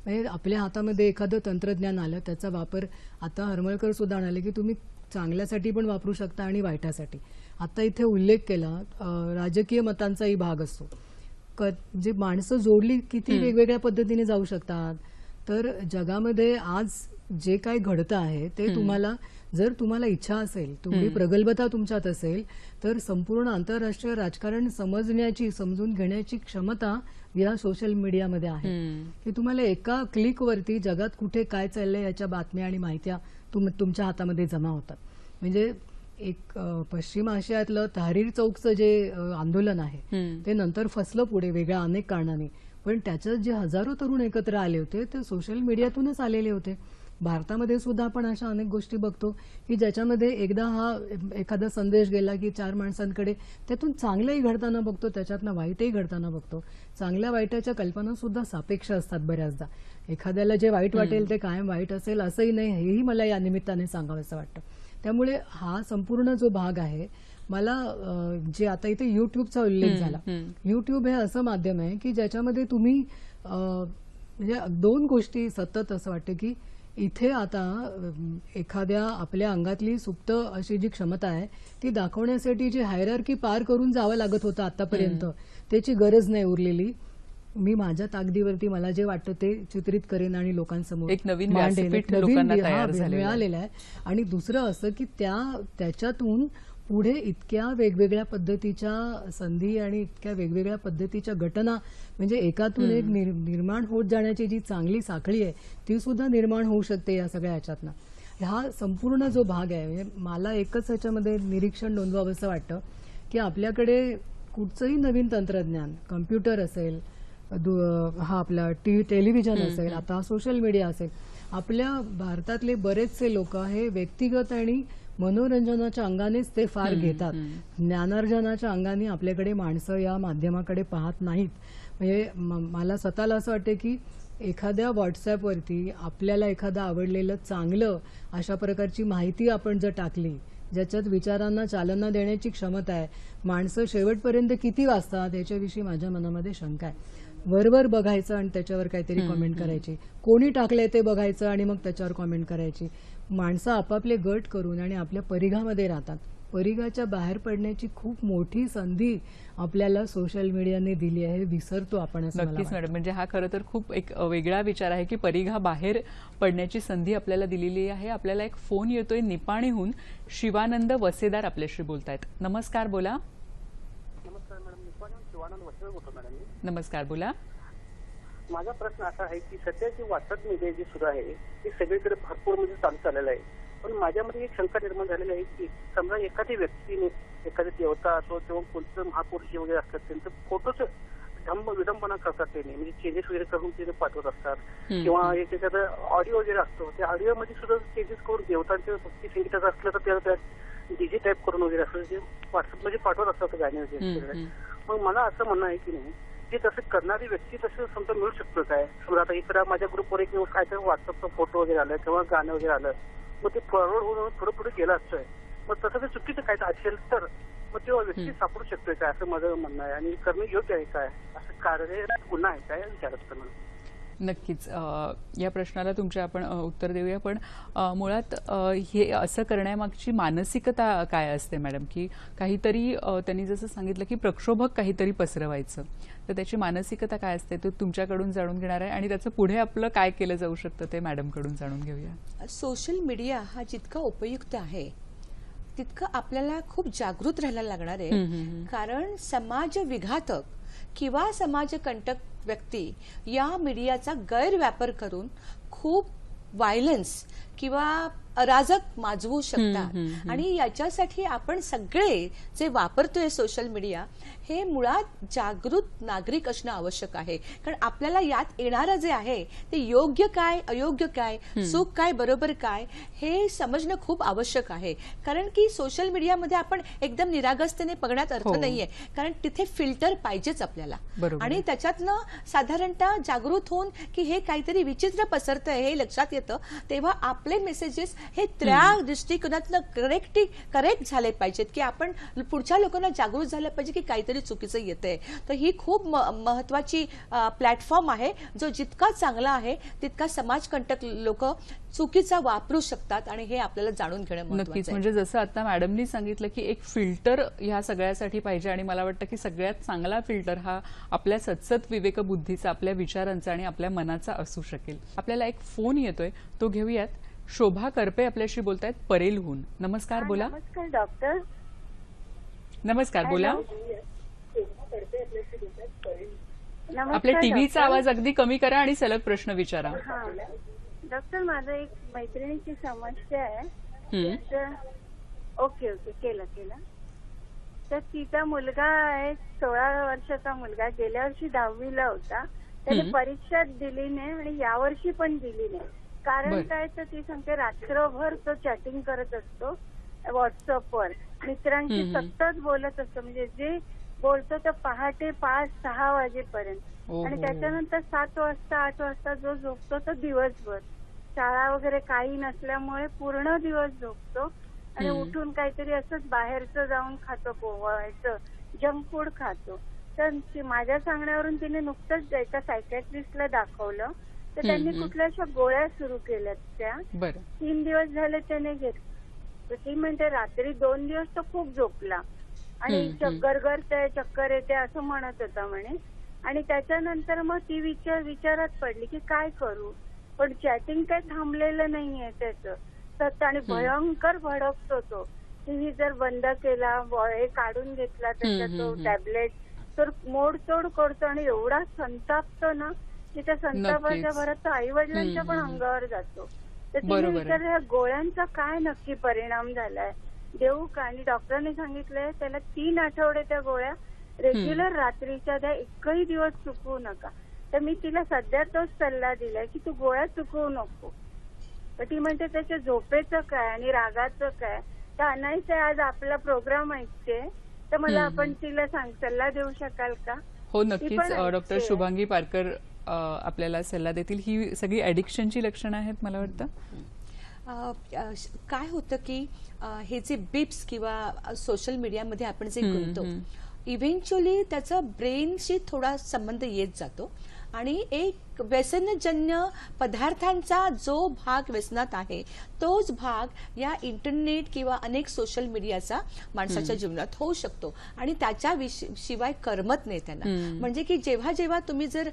Speaker 3: म्हणजे आपल्या हातामध्ये एखादं तंत्रज्ञान आलं, त्याचा वापर आता हरमळकर सुद्धा म्हणाले की तुम्ही चांगल्यासाठी पण वापरू शकता आणि वाईटासाठी. आता इथे उल्लेख केला राजकीय मतांचाही भाग असतो. जे माणसं जोडली किती वेगवेगळ्या पद्धतीने जाऊ शकतात. तर जगामध्ये आज जे काही घडतं आहे ते तुम्हाला, जर तुम्हाला इच्छा असेल, तुम्ही प्रगल्भता तुमच्यात असेल तर संपूर्ण आंतरराष्ट्रीय राजकारण समजून घेण्याची क्षमता या सोशल मीडियामध्ये आहे की तुम्हाला एका क्लिकवरती जगात कुठे काय चाललंय याच्या बातम्या आणि माहित्या तुमच्या हातामध्ये जमा होतात. म्हणजे एक पश्चिम आशियातलं तहरीर चौकचं जे आंदोलन आहे ते नंतर फसलं पुढे वेगळ्या अनेक कारणांनी, पण त्याच्यात जे हजारो तरुण एकत्र आले होते ते सोशल मीडियातूनच आलेले होते. भारतामध्ये सुद्धा आपण अशा अनेक गोष्टी बघतो की ज्याच्यामध्ये एकदा एखादा संदेश गेला की 4 माणसांकडे त्यातून चांगलंही घडताना बघतो, त्याच्यातनं वाईटही घडताना बघतो. चांगल्या वाईटाच्या कल्पना सुद्धा सापेक्ष असतात बऱ्याचदा. एखाद्याला जे वाईट वाटेल ते कायम वाईट असेल असंही नाही, हेही मला या निमित्ताने सांगावंसं वाटतं. त्यामुळे हा संपूर्ण जो भाग आहे, मला जे आता इथे युट्यूबचा उल्लेख झाला, युट्यूब हे असं माध्यम आहे की ज्याच्यामध्ये तुम्ही म्हणजे 2 गोष्टी सतत असं वाटतं की इथे आता एखाद्या आपल्या अंगातली सुप्त अशी जी क्षमता आहे ती दाखवण्यासाठी जी हायरार्की पार करून जावं लागत होतं आतापर्यंत, त्याची गरज नाही उरलेली. मी माझ्या ताकदीवरती मला जे वाटतं ते चित्रित करेन आणि लोकांसमोर
Speaker 1: एक नवीन व्यासपीठ लोकांना तयार
Speaker 3: मिळालेलं आहे. आणि दुसरं असं की त्याच्यातून पुढे इतक्या वेगवेगळ्या पद्धतीच्या संधी आणि इतक्या वेगवेगळ्या पद्धतीच्या घटना, म्हणजे एकातून एक निर्माण होत जाण्याची जी चांगली साखळी आहे ती सुद्धा निर्माण होऊ शकते या सगळ्या ह्याच्यातनं. हा संपूर्ण जो भाग आहे, म्हणजे मला एकच ह्याच्यामध्ये निरीक्षण नोंदवावंसं वाटतं की आपल्याकडे कुठचंही नवीन तंत्रज्ञान, कम्प्युटर असेल, हा आपला टेलिव्हिजन असेल, आता सोशल मीडिया असेल, आपल्या भारतातले बरेचसे लोक हे व्यक्तिगत आणि मनोरंजनाच्या अंगानेच ते फार घेतात. ज्ञानार्जनाच्या अंगाने आपल्याकडे माणसं या माध्यमाकडे पाहत नाहीत. म्हणजे मला स्वतःला असं वाटतं की एखाद्या व्हॉट्सॲपवरती आपल्याला एखादं आवडलेलं चांगलं अशा प्रकारची माहिती आपण जर टाकली, ज्याच्यात विचारांना चालना देण्याची क्षमता आहे, माणसं शेवटपर्यंत किती वाचतात याच्याविषयी माझ्या मनामध्ये शंका आहे. वरवर बघायचं आणि त्याच्यावर काहीतरी कमेंट करायची, कोणी टाकलंय ते बघायचं आणि मग त्याच्यावर कमेंट करायची. माणसं आपापले गट करून आणि आपल्या परिघामध्ये राहतात. परिघाच्या बाहेर पडण्याची खूप मोठी संधी आपल्याला सोशल मीडियाने दिली आहे, विसरतो आपण असं मला
Speaker 1: नक्कीच
Speaker 3: वाटतं.
Speaker 1: मॅडम, म्हणजे हा खरं तर खूप एक वेगळा विचार आहे की परिघा बाहेर पडण्याची संधी आपल्याला दिलेली आहे. आपल्याला एक फोन येतोय निपाणीहून. शिवानंद वसेदार आपल्याशी बोलतायत. नमस्कार, बोला.
Speaker 6: नमस्कार मॅडम, निपाणीहून शिवानंद वसवे बोलतो मॅडम मी.
Speaker 1: नमस्कार, बोला.
Speaker 6: माझा प्रश्न असा आहे की सध्या जी व्हॉट्सअप मीडिया जी सुरू आहे ती सगळीकडे भरपूर म्हणजे चालू झालेलं आहे. पण माझ्यामध्ये एक शंका निर्माण झालेली आहे की समजा एखादी व्यक्तीने एखादी देवता असो किंवा कोणतं महापुरुष जे वगैरे असतात त्यांचं फोटोच विडंबना करतात, त्याने म्हणजे चेंजेस वगैरे करून ते पाठवत असतात, किंवा त्याच्यात ऑडिओ वगैरे असतो त्या ऑडिओ मध्ये सुद्धा चेंजेस करून देवतांचे भक्ती संगीताचं असलं तर त्यात डीजे टाईप करून वगैरे असं जे व्हॉट्सअप मध्ये पाठवत असतात गाणे वगैरे. मग मला असं म्हणणं आहे की नाही ते तसं करणारी व्यक्ती तसं समजा मिळू शकतो काय? समजा आता इकडे माझ्या ग्रुपवर एक काय तर व्हॉट्सअपचा फोटो वगैरे आलं किंवा गाणं वगैरे आलं, मग ते फॉरवर्ड होऊन थोडं पुढे गेलं असतंय, मग तसं ते चुकीचं काय असेल तर मग तेव्हा व्यक्ती सापडू शकतोय काय असं माझं म्हणणं आहे. आणि करणं योग्य आहे काय? असं कार्य गुन्हा आहे काय विचारत होतं मला.
Speaker 1: नक्कीच या प्रश्नाला तुमच्या आपण उत्तर देऊया. पण मुळात हे असं करण्यामागची मानसिकता काय असते मॅडम? की काहीतरी त्यांनी जसं सांगितलं की प्रक्षोभक काहीतरी पसरवायचं, तर त्याची मानसिकता काय असते ते तुमच्याकडून जाणून घेणार आहे आणि त्याचं पुढे आपलं काय केलं जाऊ शकतं ते मॅडमकडून जाणून घेऊया.
Speaker 2: सोशल मीडिया हा जितका उपयुक्त आहे तितकं आपल्याला खूप जागृत राहायला लागणार आहे. कारण समाज विघातक किंवा समाजकंटक व्यक्ती या मीडियाचा गैरवापर करून खूप व्हायलन्स किंवा अराजक माजवू शकतात. आणि याच्यासाठी आपण सगळे जे वापरतोय सोशल मीडिया हे मुळात जागृत नागरिक असणं आवश्यक आहे. कारण आपल्याला यात येणारं जे आहे ते योग्य काय, अयोग्य काय, चूक काय, बरोबर काय हे समजणं खूप आवश्यक आहे. कारण की सोशल मीडियामध्ये आपण एकदम निरागसतेने बघण्यात अर्थ नाहीये, कारण तिथे फिल्टर पाहिजेच आपल्याला. आणि त्याच्यातनं साधारणतः जागृत होऊन की हे काहीतरी विचित्र पसरतंय हे लक्षात येतं, तेव्हा आपले मेसेजेस हे त्या दृष्टिकोनातनं करेक्ट झाले पाहिजेत की आपण पुढच्या लोकांना जागृत झालं पाहिजे की काहीतरी चुकीचं येतंय. तर ही खूप महत्वाची प्लॅटफॉर्म आहे जो जितका चांगला आहे तितका समाजकंटक लोक चुकीचा वापरू शकतात आणि हे आपल्याला जाणून घेणं महत्त्वाचं आहे.
Speaker 1: नक्कीच, म्हणजे जसं आता मॅडमनी सांगितलं की एक फिल्टर ह्या सगळ्यासाठी पाहिजे आणि मला वाटतं की सगळ्यात चांगला फिल्टर हा आपल्या सतसत विवेकबुद्धीचा, आपल्या विचारांचा आणि आपल्या मनाचा असू शकेल. आपल्याला एक फोन येतोय, तो घेऊयात. शोभा करपे आपल्याशी बोलतायत परेलहून. नमस्कार, बोला.
Speaker 7: नमस्कार डॉक्टर.
Speaker 1: नमस्कार, बोला.
Speaker 7: नमस्कार
Speaker 1: आपल्या टीव्हीचा आवाज अगदी कमी करा आणि सलग प्रश्न विचारा.
Speaker 7: डॉक्टर, माझं एक मैत्रिणीची समस्या आहे. तर ओके केलं. तर तिचा मुलगा आहे 16 वर्षाचा मुलगा, गेल्या वर्षी 10वीला होता. त्याने परीक्षा दिली नाही आणि यावर्षी पण दिली नाही. कारण काय तर ती सांगते रात्रभर तो चॅटिंग करत असतो व्हॉट्सअपवर, मित्रांशी सतत बोलत असतो, म्हणजे जे बोलतो तर पहाटे 5-6 वाजेपर्यंत. आणि त्याच्यानंतर 7 वाजता 8 वाजता जो झोपतो तो दिवसभर, शाळा वगैरे काही नसल्यामुळे पूर्ण दिवस झोपतो आणि उठून काहीतरी असंच बाहेरचं जाऊन खातो, पोहायचं जंक फूड खातो. तर माझ्या सांगण्यावरून तिने नुकतंच एका सायकॅट्रिस्टला दाखवलं, तर त्यांनी कुठल्याशा गोळ्या सुरू केल्यात त्या. 3 दिवस झाले त्याने घेतलं. ती म्हणते रात्री 2 दिवस तो खूप झोपला आणि गरगरतंय, चक्कर येते असं म्हणत होता म्हणे. आणि त्याच्यानंतर मग ती विचारात पडली की काय करू, पण चॅटिंग काही थांबलेलं नाहीये त्याचं सतत आणि भयंकर भडकतो तो. टीव्ही जर बंद केला, हे काढून घेतला त्याचा तो टॅबलेट, तर मोडतोड करतो आणि एवढा संतापतो ना की त्या संतापाच्या भरात आई वडिलांच्या पण अंगावर जातो. तर तिने विचारलं या गोळ्यांचा काय नक्की परिणाम झालाय, देऊ का? आणि डॉक्टरांनी सांगितलंय त्याला 3 आठवडे त्या गोळ्या रेग्युलर रात्रीच्या त्या एकही दिवस चुकवू नका. तर मी तिला सध्या तोच सल्ला दिलाय की तू गोळ्या चुकवू नको. तर ती म्हणते त्याच्या झोपेचं काय आणि रागाचं काय. तर अनायसे आज आपला प्रोग्राम ऐकते, तर मला आपण तिला सल्ला देऊ शकाल का?
Speaker 1: हो
Speaker 7: ती
Speaker 1: नक्कीच.
Speaker 7: पण
Speaker 1: डॉक्टर
Speaker 7: ऐकते.
Speaker 1: शुभांगी पारकर आपल्याला सल्ला देतील. ही सगळी ॲडिक्शनची लक्षणं आहेत मला वाटतं.
Speaker 2: काय होतं की हे जे बिप्स किंवा सोशल मीडियामध्ये आपण जे गुंततो, इव्हेंच्युअली त्याचा ब्रेनशी थोडा संबंध येत जातो आणि एक व्यसनजन्य पदार्थांचा जो भाग व्यसनात आहे तोच भाग या इंटरनेट किंवा अनेक सोशल मीडियाचा माणसाच्या जीवनात होऊ शकतो आणि त्याच्या शिवाय करमत नाही त्यांना. म्हणजे की जेव्हा जेव्हा तुम्ही जर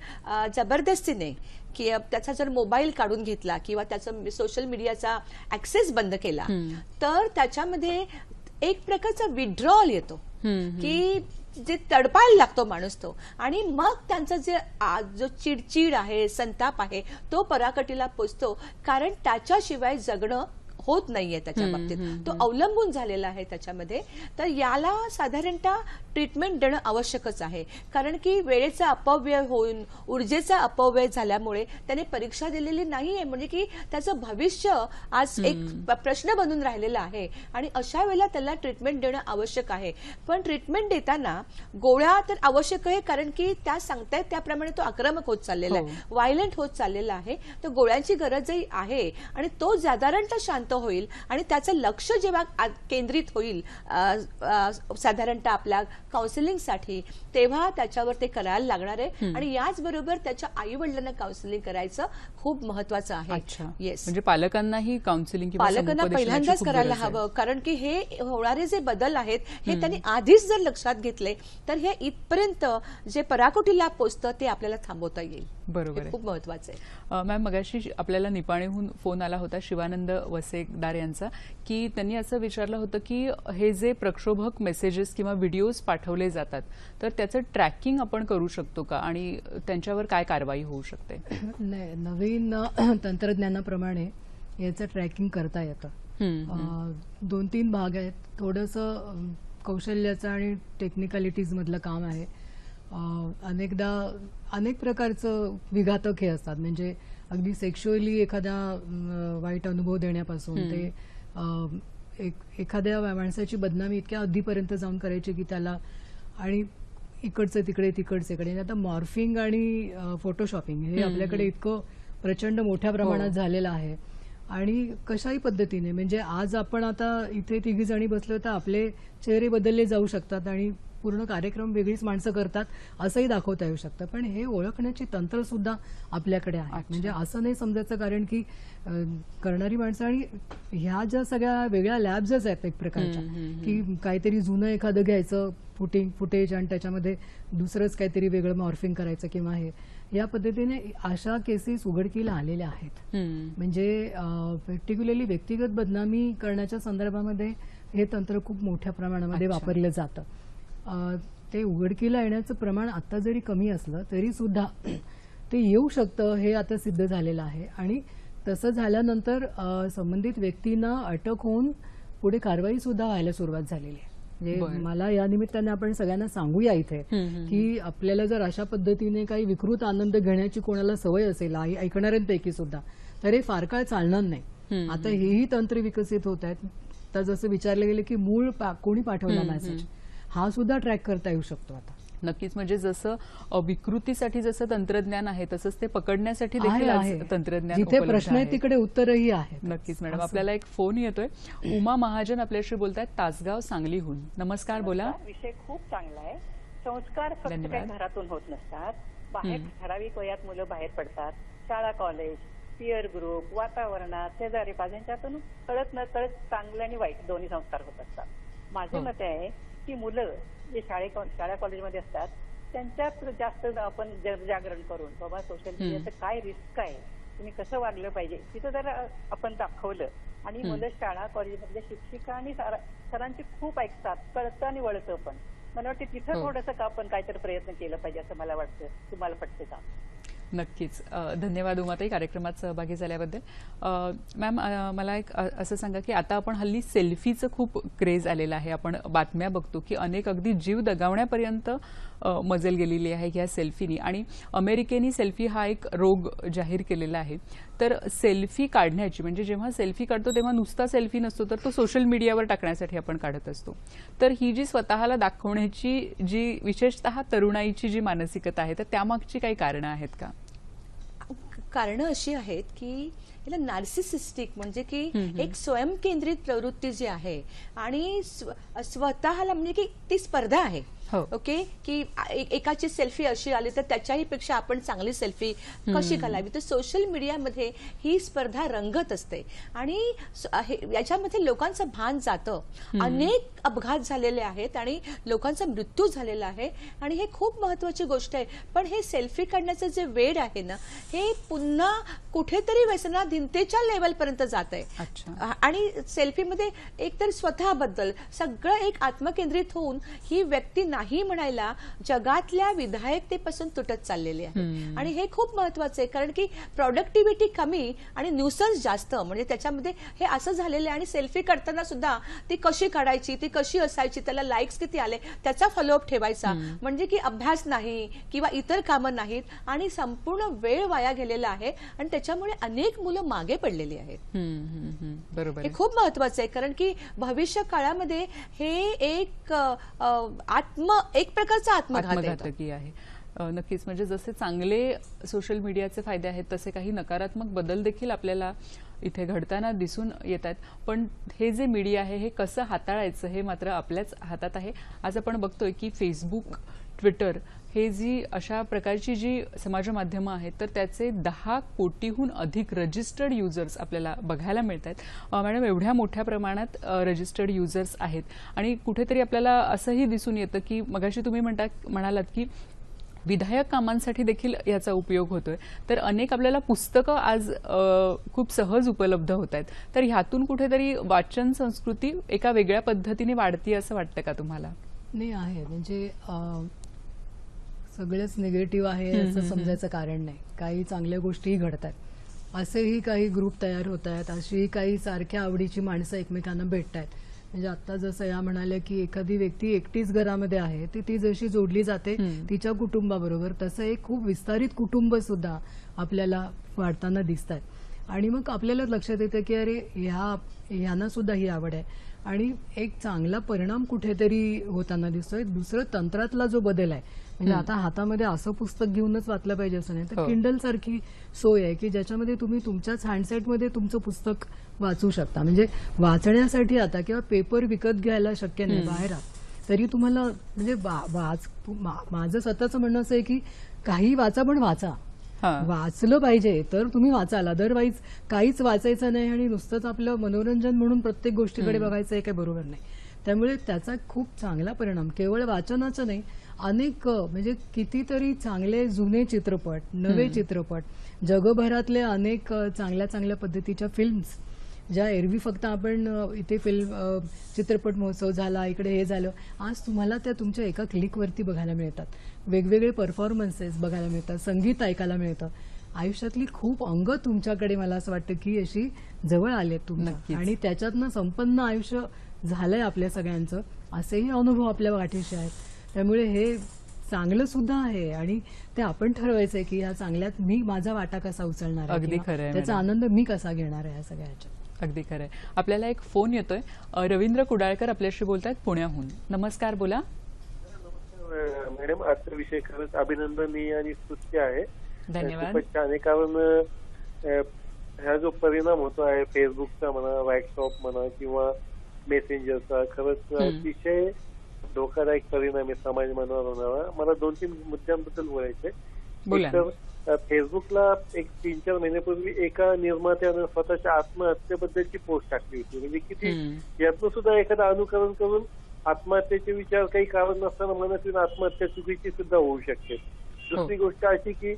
Speaker 2: जबरदस्तीने की त्याचा जर मोबाईल काढून घेतला किंवा त्याचा सोशल मीडियाचा ऍक्सेस बंद केला तर त्याच्यामध्ये एक प्रकारचा विड्रॉल येतो की जे तडपायला लागतो माणूस तो, आणि मग त्यांचा जो चिडचिड आहे, संताप आहे, तो पराकाठीला पोचतो. कारण त्याच्याशिवाय जगणं होत नाहीये त्याच्या बाबतीत. तो अवलंबून झालेला आहे त्याच्यामध्ये. तर याला साधारणतः ट्रीटमेंट देणं आवश्यकच आहे. कारण की वेळेचा अपव्यय होऊन ऊर्जेचा अपव्यय झाल्यामुळे त्याने परीक्षा दिलेली नाहीये. म्हणजे की त्याचं भविष्य आज एक प्रश्न बनून राहिलेला आहे आणि अशा वेळेला त्याला ट्रीटमेंट देणं आवश्यक आहे. पण ट्रीटमेंट देताना गोळ्या तर आवश्यक आहे, कारण की त्या सांगतायत त्याप्रमाणे तो आक्रमक होत चाललेला आहे, व्हायलंट होत चाललेला आहे. तर गोळ्यांची गरजही आहे आणि तो साधारणतः शांत होईल आणि त्याचं लक्ष जेव्हा केंद्रित होईल साधारणतः आपल्या काउन्सिलिंगसाठी, तेव्हा त्याच्यावर ते करायला लागणार आहे. आणि याचबरोबर त्याच्या आई वडिलांना काउन्सिलिंग करायचं खूप महत्वाचं आहे. येस,
Speaker 1: म्हणजे पालकांनाही काउन्सिलिंग किंवा
Speaker 2: पालकांना
Speaker 1: समुपदेशनाची
Speaker 2: पहिल्यांदाच
Speaker 1: खूप
Speaker 2: करायला
Speaker 1: गरज आहे.
Speaker 2: हवं. कारण की हे होणारे जे बदल आहेत हे त्यांनी आधीच जर लक्षात घेतले तर हे इथपर्यंत जे पराकोटीला पोचतं ते आपल्याला थांबवता येईल.
Speaker 1: बरोबर
Speaker 2: हे
Speaker 1: आहे.
Speaker 2: खूप महत्वाचं आहे.
Speaker 1: मॅम, मगाशी आपल्याला निपाणीहून फोन आला होता शिवानंद वसेदार यांचा, की त्यांनी असं विचारलं होतं की हे जे प्रक्षोभक मेसेजेस किंवा व्हिडिओज पाठवले जातात तर त्याचं ट्रॅकिंग आपण करू शकतो का आणि त्यांच्यावर काय कारवाई होऊ शकते?
Speaker 3: नाही, नवीन तंत्रज्ञानाप्रमाणे याचं ट्रॅकिंग करता येतं. 2-3 भाग आहेत. थोडंसं कौशल्याचं आणि टेक्निकॅलिटीज मधलं काम आहे. अनेकदा अनेक प्रकारचं विघातक हे असतात. म्हणजे अगदी सेक्शुअली एखादा वाईट अनुभव देण्यापासून ते एखाद्या माणसाची बदनामी इतक्या हद्दीपर्यंत जाऊन करायची की त्याला, आणि इकडचं तिकडे तिकडचं इकडे. आता मॉर्फिंग आणि फोटोशॉपिंग हे आपल्याकडे इतकं प्रचंड मोठ्या प्रमाणात झालेलं आहे. आणि कशाही पद्धतीने, म्हणजे आज आपण आता इथे तिघी जणी बसलो तर आपले चेहरे बदलले जाऊ शकतात आणि पूर्ण कार्यक्रम वेगळीच माणसं करतात असंही दाखवता येऊ शकतं. पण हे ओळखण्याची तंत्र सुद्धा आपल्याकडे आहे. म्हणजे असं नाही समजायचं कारण की करणारी माणसं आणि ह्या ज्या सगळ्या वेगळ्या लॅब्सच आहेत एक प्रकारच्या, की काहीतरी जुनं एखादं घ्यायचं फुटेज आणि त्याच्यामध्ये दुसरंच काहीतरी वेगळं मॉर्फिंग करायचं किंवा हे, या पद्धतीने अशा केसेस उघडकीला आलेल्या आहेत. म्हणजे पर्टिक्युलरली व्यक्तिगत बदनामी करण्याच्या संदर्भामध्ये हे तंत्र खूप मोठ्या प्रमाणामध्ये वापरलं जातं. ते उघडकीला येण्याचं प्रमाण आता जरी कमी असलं तरी सुद्धा ते येऊ शकतं हे आता सिद्ध झालेलं आहे. आणि तसं झाल्यानंतर संबंधित व्यक्तींना अटक होऊन पुढे कारवाई सुद्धा व्हायला सुरुवात झालेली आहे. म्हणजे मला या निमित्ताने आपण सगळ्यांना सांगूया इथे की आपल्याला जर अशा पद्धतीने काही विकृत आनंद घेण्याची कोणाला सवय असेल ऐकणाऱ्यांपैकी सुद्धा, तर हे फार काळ चालणार नाही. आता हेही तंत्र विकसित होत आहेत. तर जसं विचारलं गेलं की मूळ कोणी पाठवला मेसेज, हा सुद्धा ट्रॅक करता येऊ शकतो आता.
Speaker 1: नक्कीच. म्हणजे जसं विकृतीसाठी जसं तंत्रज्ञान आहे तसंच ते पकडण्यासाठी देखील आज तंत्रज्ञान
Speaker 3: जिथे प्रश्न आहे तिकडे उत्तरही आहे.
Speaker 1: नक्कीच मॅडम. आपल्याला एक फोन येतोय. उमा महाजन आपल्याशी बोलतायत तासगाव सांगलीहून. नमस्कार, बोला.
Speaker 8: विषय खूप चांगला आहे. संस्कार फक्त काही घरातून होत नसतात. बाहेर ठराविक वयात मुलं बाहेर पडतात. शाळा, कॉलेज, पीअर ग्रुप, वातावरणात, शेजारी पाजाऱ्यांच्यातून कळत न कळत चांगले आणि वाईट दोन्ही संस्कार होत असतात. माझे मत आहे की मुलं जे शाळा कॉलेजमध्ये असतात त्यांच्यात जास्त आपण जागरण करून बाबा सोशल मीडियाचं काय रिस्क आहे, तुम्ही कसं वागलं पाहिजे तिथं जर आपण दाखवलं आणि मुलं शाळा कॉलेजमधल्या शिक्षिका आणि सरांचे खूप ऐकतात, कळतं आणि वळतं. पण मला वाटतं तिथं थोडंसं आपण काहीतरी प्रयत्न केलं पाहिजे असं मला वाटतं. तुम्हाला पटते का?
Speaker 1: नक्कीच. धन्यवाद उमाताई कार्यक्रमात सहभागी झाल्याबद्दल. मॅम, मला एक असं सांगा की आता आपण हल्ली सेल्फीचं खूप क्रेज आलेलं आहे. आपण बातम्या बघतो की अनेक अगदी जीव दगावण्यापर्यंत मजल गेलेली आहे ह्या सेल्फीनी, आणि अमेरिकेने सेल्फी हा एक रोग जाहीर केलेला आहे. तर सेल्फी काढण्याची, म्हणजे जेव्हा सेल्फी काढतो तेव्हा नुसता सेल्फी नसतो, तर तो सोशल मीडियावर टाकण्यासाठी आपण काढत असतो. तर ही जी स्वतःला दाखवण्याची जी विशेषतः तरुणाईची जी मानसिकता आहे, तर त्यामागची काही कारणं आहेत का?
Speaker 2: कारणं अशी आहेत की याला नार्सिसिस्टिक, म्हणजे की एक स्वयंकेंद्रित प्रवृत्ती जी आहे आणि स्वतःला, म्हणजे की ती स्पर्धा आहे. ओके, की एकाची सेल्फी अशी आली तर त्याच्याही पेक्षा आपण चांगली सेल्फी कशी घालावी, तर सोशल मीडियामध्ये ही स्पर्धा रंगत असते आणि याच्यामध्ये लोकांचं भान जातं. अनेक अपघात झालेले आहेत आणि लोकांचा मृत्यू झालेला आहे आणि हे खूप महत्वाची गोष्ट आहे. पण हे सेल्फी काढण्याचं जे वेड आहे ना, हे पुन्हा कुठेतरी व्यसनाधीनतेच्या लेवलपर्यंत जात आहे. आणि सेल्फीमध्ये एकतर स्वतःबद्दल सगळं एक आत्मकेंद्रित होऊन ही व्यक्ती नाही म्हणायला जगातल्या विधायकतेपासून तुटत चाललेली आहे. आणि हे खूप महत्वाचं आहे, कारण की प्रोडक्टिव्हिटी कमी आणि न्यूसन्स जास्त. म्हणजे त्याच्यामध्ये हे असं झालेलं आहे. आणि सेल्फी काढताना सुद्धा ती कशी काढायची, ती कशी असायची, त्याला लाईक्स किती आले त्याचा फॉलोअप ठेवायचा, म्हणजे की अभ्यास नाही किंवा इतर कामं नाहीत आणि संपूर्ण वेळ वाया गेलेला आहे. आणि त्याच्यामुळे अनेक मुलं मागे पडलेली आहेत.
Speaker 1: बरोबर,
Speaker 2: हे खूप महत्वाचं आहे, कारण की भविष्य काळामध्ये हे एक प्रकारचा आत्मघातकी
Speaker 1: आहे. नक्कीच. म्हणजे जसे चांगले सोशल मीडियाचे फायदे आहेत, तसे काही नकारात्मक बदल देखील आपल्याला इथे घडताना दिसून येत आहेत. पण हे जे मीडिया आहे हे कसं हाताळायचं हे मात्र आपल्याच हातात आहे. आज आपण बघतोय की फेसबुक, ट्विटर हे जी अशा प्रकारची जी समाज माध्यमं आहेत, तर त्याचे 10 कोटीहून अधिक रजिस्टर्ड युजर्स आपल्याला बघायला मिळत आहेत. मॅडम, एवढ्या मोठ्या प्रमाणात रजिस्टर्ड युजर्स आहेत आणि कुठेतरी आपल्याला असंही दिसून येतं की मगाशी तुम्ही म्हणालात की विधायक कामांसाठी देखील याचा उपयोग होतोय. तर अनेक आपल्याला पुस्तकं आज खूप सहज उपलब्ध होत आहेत. तर ह्यातून कुठेतरी वाचन संस्कृती एका वेगळ्या पद्धतीने वाढती असं वाटतं का तुम्हाला?
Speaker 3: नाही, आहे. म्हणजे सगळंच निगेटिव्ह आहे असं समजायचं कारण नाही. काही चांगल्या गोष्टीही घडतात, असेही काही ग्रुप तयार होत आहेत, अशीही काही सारख्या आवडीची माणसं एकमेकांना भेटत आहेत. म्हणजे आता जसं या म्हणाल्या की एखादी व्यक्ती एकटीच घरामध्ये आहे, ती जशी जोडली जाते तिच्या कुटुंबाबरोबर, तसं एक खूप विस्तारित कुटुंब सुद्धा आपल्याला वाढताना दिसत आहेत. आणि मग आपल्याला लक्षात येतं की अरे ह्यांना सुद्धा ही आवड आहे आणि एक चांगला परिणाम कुठेतरी होताना दिसतोय. दुसरं, तंत्रातला जो बदल आहे, म्हणजे आता हातामध्ये असं पुस्तक घेऊनच वाचलं पाहिजे असं नाही, तर किंडल सारखी सोय आहे की ज्याच्यामध्ये तुम्ही तुमच्याच हँडसेटमध्ये तुमचं पुस्तक वाचू शकता. म्हणजे वाचण्यासाठी आता किंवा पेपर विकत घ्यायला शक्य नाही बाहेर, तरी तुम्हाला म्हणजे माझं स्वतःचं म्हणणं असं आहे की काही वाचा, पण वाचलं पाहिजे तर तुम्ही वाचाल. अदरवाईज काहीच वाचायचं नाही आणि नुसतंच आपलं मनोरंजन म्हणून प्रत्येक गोष्टीकडे बघायचं आहे, काही बरोबर नाही. त्यामुळे त्याचा खूप चांगला परिणाम केवळ वाचनाचं नाही, अनेक म्हणजे कितीतरी चांगले जुने चित्रपट, नवे चित्रपट, जगभरातले अनेक चांगल्या चांगल्या पद्धतीच्या फिल्म्स, ज्या एरवी फक्त आपण इथे चित्रपट महोत्सव झाला, इकडे हे झालं, आज तुम्हाला त्या तुमच्या एका क्लिकवरती बघायला मिळतात. वेगवेगळे परफॉर्मन्सेस बघायला मिळतात, संगीत ऐकायला मिळतं. आयुष्यातली खूप अंग तुमच्याकडे मला असं वाटतं की अशी जवळ आलेत तुमच्या, आणि त्याच्यातनं संपन्न आयुष्य झालंय आपल्या सगळ्यांचं, असेही अनुभव आपल्या वाटेशी आहेत. त्यामुळे हे चांगलं सुद्धा आहे आणि ते आपण ठरवायचंय की या चांगल्यात मी माझा वाटा कसा उचलणार आहे,
Speaker 1: अगदी खरं आहे,
Speaker 3: त्याचा आनंद मी कसा घेणार आहे या सगळ्याच्या.
Speaker 1: अगदी खरं आहे. आपल्याला एक फोन येतोय. रवींद्र कुडाळकर आपल्याशी बोलतायत पुण्याहून. नमस्कार, बोला.
Speaker 9: मॅडम, आजचा विषय खरंच अभिनंदनीय आणि स्तुत्य आहे.
Speaker 1: धन्यवाद.
Speaker 9: खूपच छान आहे, कारण हा जो परिणाम होतो आहे फेसबुकचा म्हणा, व्हॉट्सअप म्हणा किंवा मेसेंजरचा, खरंच अतिशय धोकादायक परिणाम आहे समाज मानवावर होणारा. मला 2-3 मुद्द्यांबद्दल बोलायचंय. तर फेसबुकला एक 3-4 महिन्यापूर्वी एका निर्मात्यानं स्वतःच्या आत्महत्येबद्दलची पोस्ट टाकली होती. म्हणजे किती यातनं सुद्धा एखादं अनुकरण करून आत्महत्येचे विचार काही कारण नसताना मनात येऊन आत्महत्या चुकीची सुद्धा होऊ शकते. दुसरी गोष्ट अशी की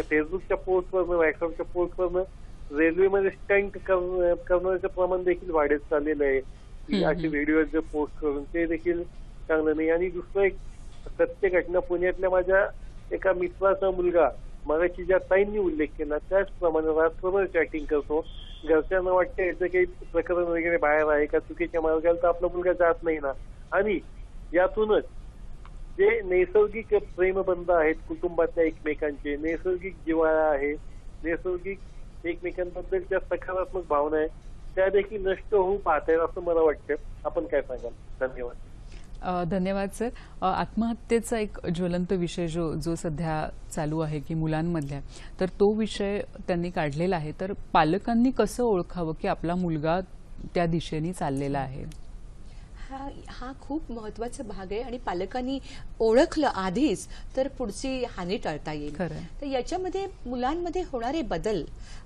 Speaker 9: फेसबुकच्या पोस्टवरनं, व्हॉट्सअपच्या पोस्टवरनं रेल्वेमध्ये स्टंट करण्याचं प्रमाण देखील वाढत चाललेलं आहे. असे व्हिडिओ जे पोस्ट करून ते देखील चांगलं नाही. आणि दुसरं एक सत्य घटना, पुण्यातल्या माझ्या एका मित्राचा मुलगा मगाशी ज्या ताईंनी उल्लेख केला त्याचप्रमाणे रात्रभर चॅटिंग करतो. घरच्यांना वाटतं याचं काही प्रकरण वगैरे बाहेर आहे का, चुकीच्या मार्गाला तर आपला मुलगा जात नाही ना. आणि यातूनच जे नैसर्गिक प्रेमबंध आहेत कुटुंबातल्या एकमेकांचे, नैसर्गिक जिव्हाळा आहे, नैसर्गिक एकमेकांबद्दल ज्या सकारात्मक भावना आहेत त्या देखील नष्ट होऊ पाहत आहेत असं मला वाटतं. आपण काय सांगाल? धन्यवाद.
Speaker 1: धन्यवाद सर. आत्महत्येचा एक ज्वलंत विषय जो सध्या चालू आहे की मुलांमधल्या, तर तो विषय त्यांनी काढलेला आहे. तर पालकांनी कसं ओळखावं की आपला मुलगा त्या दिशेने चाललेला आहे?
Speaker 2: हा खूप महत्वाचा भाग आहे आणि पालकांनी ओळखलं आधीच तर पुढची हानी टाळता येईल. तर याच्यामध्ये मुलांमध्ये होणारे बदल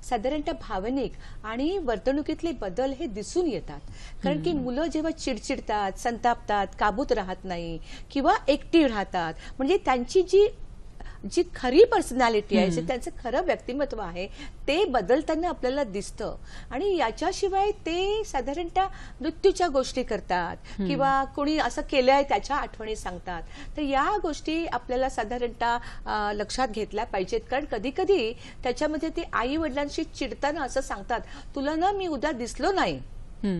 Speaker 2: साधारणतः भावनिक आणि वर्तणुकीतले बदल हे दिसून येतात. कारण की मुलं जेव्हा चिडचिडतात, संतापतात, काबूत राहत नाही किंवा एकटी राहतात, म्हणजे त्यांची जी खरी पर्सनॅलिटी आहे, जे त्यांचं खरं व्यक्तिमत्व आहे ते बदलताना आपल्याला दिसतं. आणि याच्याशिवाय ते साधारणतः मृत्यूच्या गोष्टी करतात किंवा कोणी असं केलंय त्याच्या आठवणी सांगतात. तर या गोष्टी आपल्याला साधारणतः लक्षात घेतल्या पाहिजेत. कारण कधी कधी त्याच्यामध्ये ते आई वडिलांशी चिडताना असं सांगतात, तुला ना मी उद्या दिसलो नाही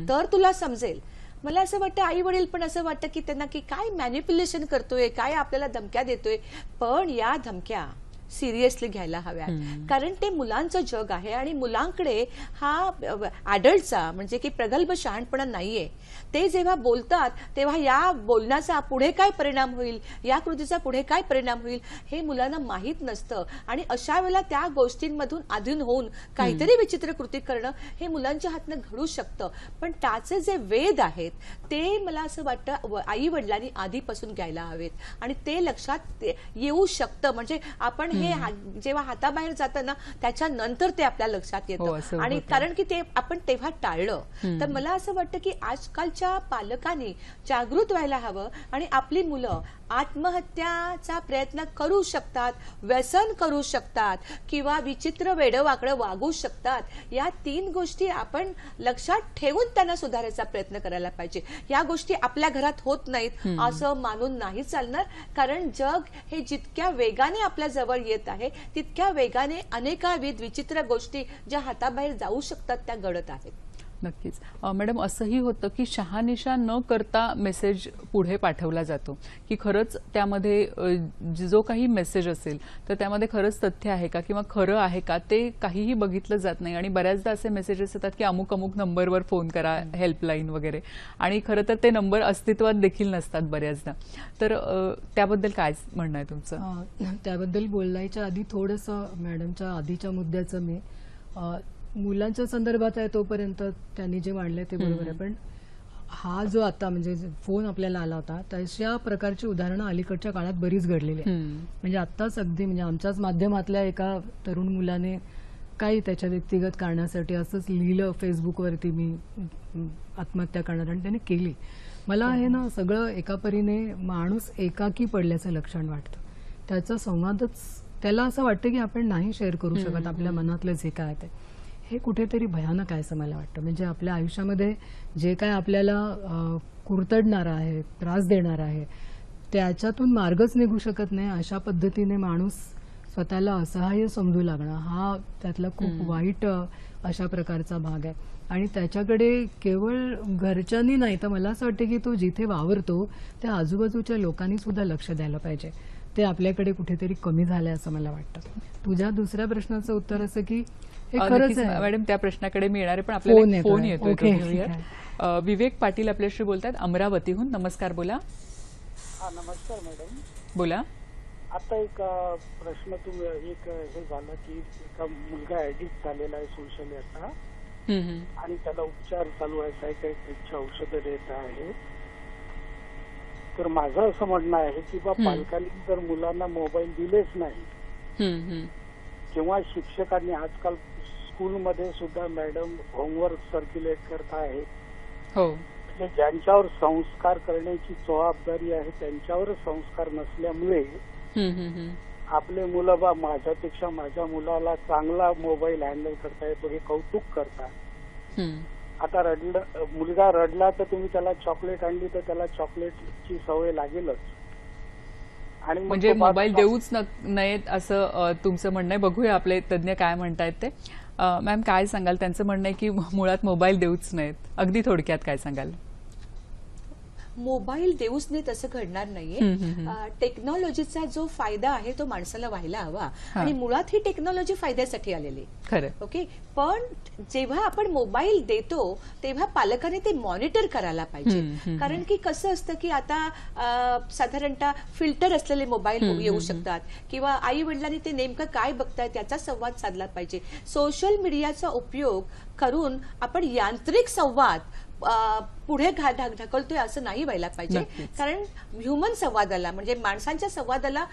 Speaker 2: तर तुला समजेल. मला असं वाटतं आई वडील पण असं वाटतं की त्यांना की काय मॅनिप्युलेशन करतोय, काय आपल्याला धमक्या देतोय. पण या धमक्या सिरियसली घ्यायला हव्यात. कारण ते मुलांचं जग आहे आणि मुलांकडे हा अडल्टचा म्हणजे की प्रगल्भ शहाणपणा नाहीये. ते जेव्हा बोलतात तेव्हा या बोलण्याचा पुढे काय परिणाम होईल, या कृतीचा पुढे काय परिणाम होईल हे मुलांना माहीत नसतं. आणि अशा वेळेला त्या गोष्टींमधून अधीन होऊन काहीतरी विचित्र कृती करणं हे मुलांच्या हातनं घडू शकतं. पण त्याचे जे वेध आहेत ते मला असं वाटतं आई वडिलांनी आधीपासून घ्यायला हवेत आणि ते लक्षात येऊ शकतं. म्हणजे आपण हे जेव्हा हाताबाहेर जातं ना त्याच्यानंतर ते आपल्या लक्षात येतं. आणि कारण की ते आपण तेव्हा टाळलं. तर मला असं वाटतं की आजकालच्या पालकांनी जागृत व्हायला हवं आणि आपली मुलं आत्महत्याचा प्रयत्न करू शकतात, व्यसन करू शकतात किंवा विचित्र वेडवाकडं वागू शकतात. या 3 गोष्टी आपण लक्षात ठेवून त्यांना सुधारायचा प्रयत्न करायला पाहिजे. या गोष्टी आपल्या घरात होत नाहीत असं मानून नाही चालणार. कारण जग हे जितक्या वेगाने आपल्या जवळ येत आहे तितक्या वेगाने अनेकाविध विचित्र गोष्टी ज्या हाताबाहेर जाऊ शकतात त्या घडत आहेत.
Speaker 1: नक्कीच. मॅडम, असंही होतं की शहानिशा न करता मेसेज पुढे पाठवला जातो की खरंच त्यामध्ये जो काही मेसेज असेल तर त्यामध्ये खरंच तथ्य आहे का किंवा खरं आहे का ते काहीही बघितलं जात नाही. आणि बऱ्याचदा असे मेसेजेस येतात की अमुक अमुक नंबरवर फोन करा, हेल्पलाईन वगैरे, आणि खरं तर ते नंबर अस्तित्वात देखील नसतात बऱ्याचदा. तर त्याबद्दल काय म्हणणं आहे तुमचं?
Speaker 3: त्याबद्दल बोलायच्या आधी थोडंसं मॅडमच्या आधीच्या मुद्द्याचं मी मुलांच्या संदर्भात आहे तोपर्यंत त्यांनी जे मांडलंय ते बरोबर आहे. पण हा जो आता म्हणजे फोन आपल्याला आला होता तशा प्रकारची उदाहरणं अलीकडच्या काळात बरीच घडलेली आहेत. म्हणजे आत्ताच अगदी म्हणजे आमच्याच माध्यमातल्या एका तरुण मुलाने काही त्याच्या व्यक्तिगत कारणासाठी असंच लिहिलं फेसबुकवरती, मी आत्महत्या करणार, आणि त्याने केली. मला हे ना सगळं एका परीने माणूस एकाकी पडल्याचं लक्षण वाटतं. त्याचा संवादच त्याला असं वाटतं की आपण नाही शेअर करू शकत आपल्या मनातलं जे काय ते. हे कुठेतरी भयानक आहे असं मला वाटतं. म्हणजे आपल्या आयुष्यामध्ये जे काय आपल्याला कुरतडणार आहे, त्रास देणार आहे, त्याच्यातून मार्गच निघू शकत नाही अशा पद्धतीने माणूस स्वतःला असहाय्य समजू लागणं हा त्यातला खूप वाईट अशा प्रकारचा भाग आहे. आणि त्याच्याकडे केवळ घरच्यांनी नाही तर मला असं वाटतं की तो जिथे वावरतो त्या आजूबाजूच्या लोकांनी सुद्धा लक्ष द्यायला पाहिजे. ते आपल्याकडे कुठेतरी कमी झालंय असं मला वाटतं. तुझ्या दुसऱ्या प्रश्नाचं उत्तर असं की हे खरंच आहे
Speaker 1: मॅडम, त्या प्रश्नाकडे मी येणार आहे पण आपल्याला फोन येतोय. विवेक पाटील आपल्याशी बोलतात अमरावतीहून. नमस्कार, बोला.
Speaker 10: नमस्कार मॅडम,
Speaker 1: बोला.
Speaker 10: आता एक प्रश्न तुम्ही एक हे झालं की एका मुलगा ऍडिक्ट झालेला आहे सोशली आता, आणि त्याला उपचार चालू आहे, सायकायट्रिस्टची औषधं देत आहे. तर माझं असं म्हणणं आहे की बा पालकांनी जर मुलांना मोबाईल दिलेच नाही किंवा शिक्षकांनी, आजकाल स्कूलमध्ये सुद्धा मॅडम होमवर्क सर्क्युलेट करत आहेत, म्हणजे ज्यांच्यावर संस्कार करण्याची जबाबदारी आहे त्यांच्यावर संस्कार नसल्यामुळे आपले मुलं बा माझ्यापेक्षा माझ्या मुलाला चांगला मोबाईल हँडल करता येतो हे कौतुक करतात. आता मुलगा रडला तर तुम्ही त्याला चॉकलेट आणली तर त्याला चॉकलेटची सवय लागेलच. आणि मग
Speaker 1: म्हणजे
Speaker 10: तो बाळ-
Speaker 1: मोबाईल देऊच नयेत असं तुमचं म्हणणं आहे. बघूया आपले तज्ज्ञ काय म्हणतायत ते. मॅम काय सांगाल? त्यांचं म्हणणं आहे की मुळात मोबाईल देऊच नयेत. अगदी थोडक्यात काय सांगाल?
Speaker 2: मोबाईल देऊच नाही तसं घडणार नाहीये. टेक्नॉलॉजीचा जो फायदा आहे तो माणसाला व्हायला हवा आणि मुळात ही टेक्नॉलॉजी फायद्यासाठी आलेली.
Speaker 1: खरं.
Speaker 2: ओके, पण जेव्हा आपण मोबाईल देतो तेव्हा पालकांनी ते मॉनिटर करायला पाहिजे. कारण की कसं असतं की आता साधारणतः फिल्टर असलेले मोबाईल येऊ शकतात किंवा आई वडिलांनी ते नेमकं काय बघतायत याचा संवाद साधला पाहिजे. सोशल मीडियाचा उपयोग करून आपण यांत्रिक संवाद पुढे ढकलतोय असं नाही व्हायला पाहिजे. कारण ह्युमन संवादाला म्हणजे माणसांच्या संवादाला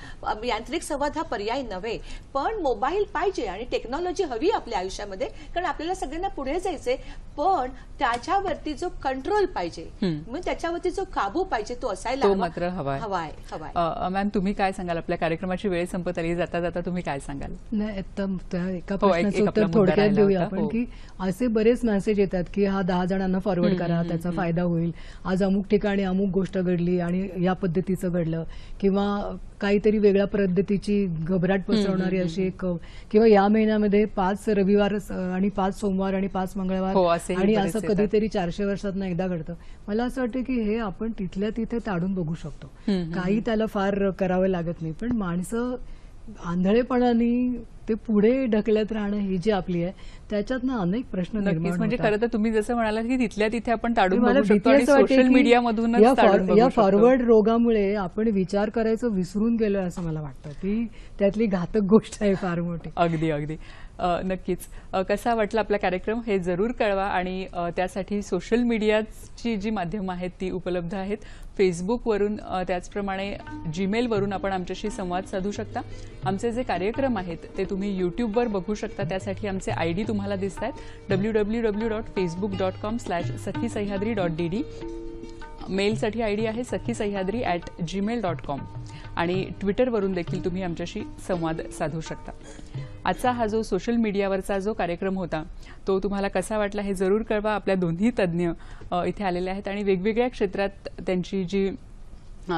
Speaker 2: यांत्रिक संवाद हा पर्याय नव्हे. पण मोबाईल पाहिजे आणि टेक्नॉलॉजी हवी आपल्या आयुष्यामध्ये, कारण आपल्याला सगळ्यांना पुढे जायचंय. पण त्याच्यावरती जो कंट्रोल पाहिजे, मग त्याच्यावरती जो काबू पाहिजे तो असायला
Speaker 1: तो मात्र हवाय. मॅम तुम्ही काय सांगाल? आपल्या कार्यक्रमाची वेळ संपत आली, जाता जाता तुम्ही काय सांगाल?
Speaker 3: नाही, एका प्रश्नाचं उत्तर थोडक्यात देऊया आपण की असे बरेच मेसेज येतात की हा 10 जणांना फॉरवर्ड करा, त्याचा फायदा होईल. आज अमुक ठिकाणी अमुक गोष्ट घडली आणि या पद्धतीचं घडलं, किंवा काहीतरी वेगळ्या पद्धतीची घबराट पसरवणारी अशी एक, किंवा या महिन्यामध्ये 5 रविवार आणि 5 सोमवार आणि 5 मंगळवार आणि असं कधीतरी 400 वर्षातनं एकदा घडतं. मला असं वाटतं की हे आपण तिथल्या तिथे ताडून बघू शकतो. काही त्याला फार करावं लागत नाही. पण माणसं आंधळेपणाने ते पुढे ढकलत राहणं ही जी आपली आहे त्याच्यातनं अनेक प्रश्न निर्माण
Speaker 1: म्हणजे
Speaker 3: होतात.
Speaker 1: खरं तर तुम्ही जसं म्हणालात की तिथल्या तिथे आपण ताडून
Speaker 3: मला
Speaker 1: बघू शकतो
Speaker 3: भीती
Speaker 1: आणि
Speaker 3: असं वाटते
Speaker 1: सोशल
Speaker 3: की
Speaker 1: मीडियामधूनच
Speaker 3: या फॉरवर्ड रोगामुळे आपण विचार करायचं विसरून गेलोय असं मला वाटतं. ती त्यातली घातक गोष्ट आहे फार मोठी.
Speaker 1: अगदी अगदी नक्कीच. कसा वाटला आपला कार्यक्रम हे जरूर कळवा. आणि त्यासाठी सोशल मीडियाची जी माध्यमं आहेत ती उपलब्ध आहेत. फेसबुकवरून त्याचप्रमाणे जीमेलवरून आपण आमच्याशी संवाद साधू शकता. आमचे जे कार्यक्रम आहेत ते तुम्ही यूट्यूबवर बघू शकता. त्यासाठी आमचे ID तुम्हाला दिसत आहेत www.facebook.com/sakhisayhadri.dd. मेलसाठी ID आहे sakhisayhadri@gmail.com. आणि ट्विटरवरून देखील तुम्ही आमच्याशी संवाद साधू शकता. आजचा हा जो सोशल मीडियावरचा जो कार्यक्रम होता तो तुम्हाला कसा वाटला हे जरूर कळवा. आपल्या दोन्ही तज्ज्ञ इथे आलेले आहेत आणि वेगवेगळ्या क्षेत्रात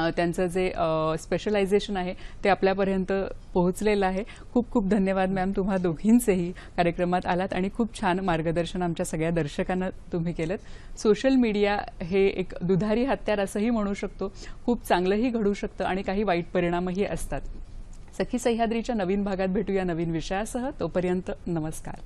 Speaker 1: त्यांचं जे स्पेशलायझेशन आहे ते आपल्यापर्यंत पोहोचलेलं आहे. खूप खूप धन्यवाद मॅम, तुम्हा दोघींचेही कार्यक्रमात आलात आणि खूप छान मार्गदर्शन आमच्या सगळ्या दर्शकांना तुम्ही केलं. सोशल मीडिया हे एक दुधारी हत्यार असंही म्हणू शकतो. खूप चांगलंही घडू शकतं आणि काही वाईट परिणामही असतात. सखी सह्याद्रीच्या नवीन भागात भेटूया नवीन विषयासह. तोपर्यंत नमस्कार.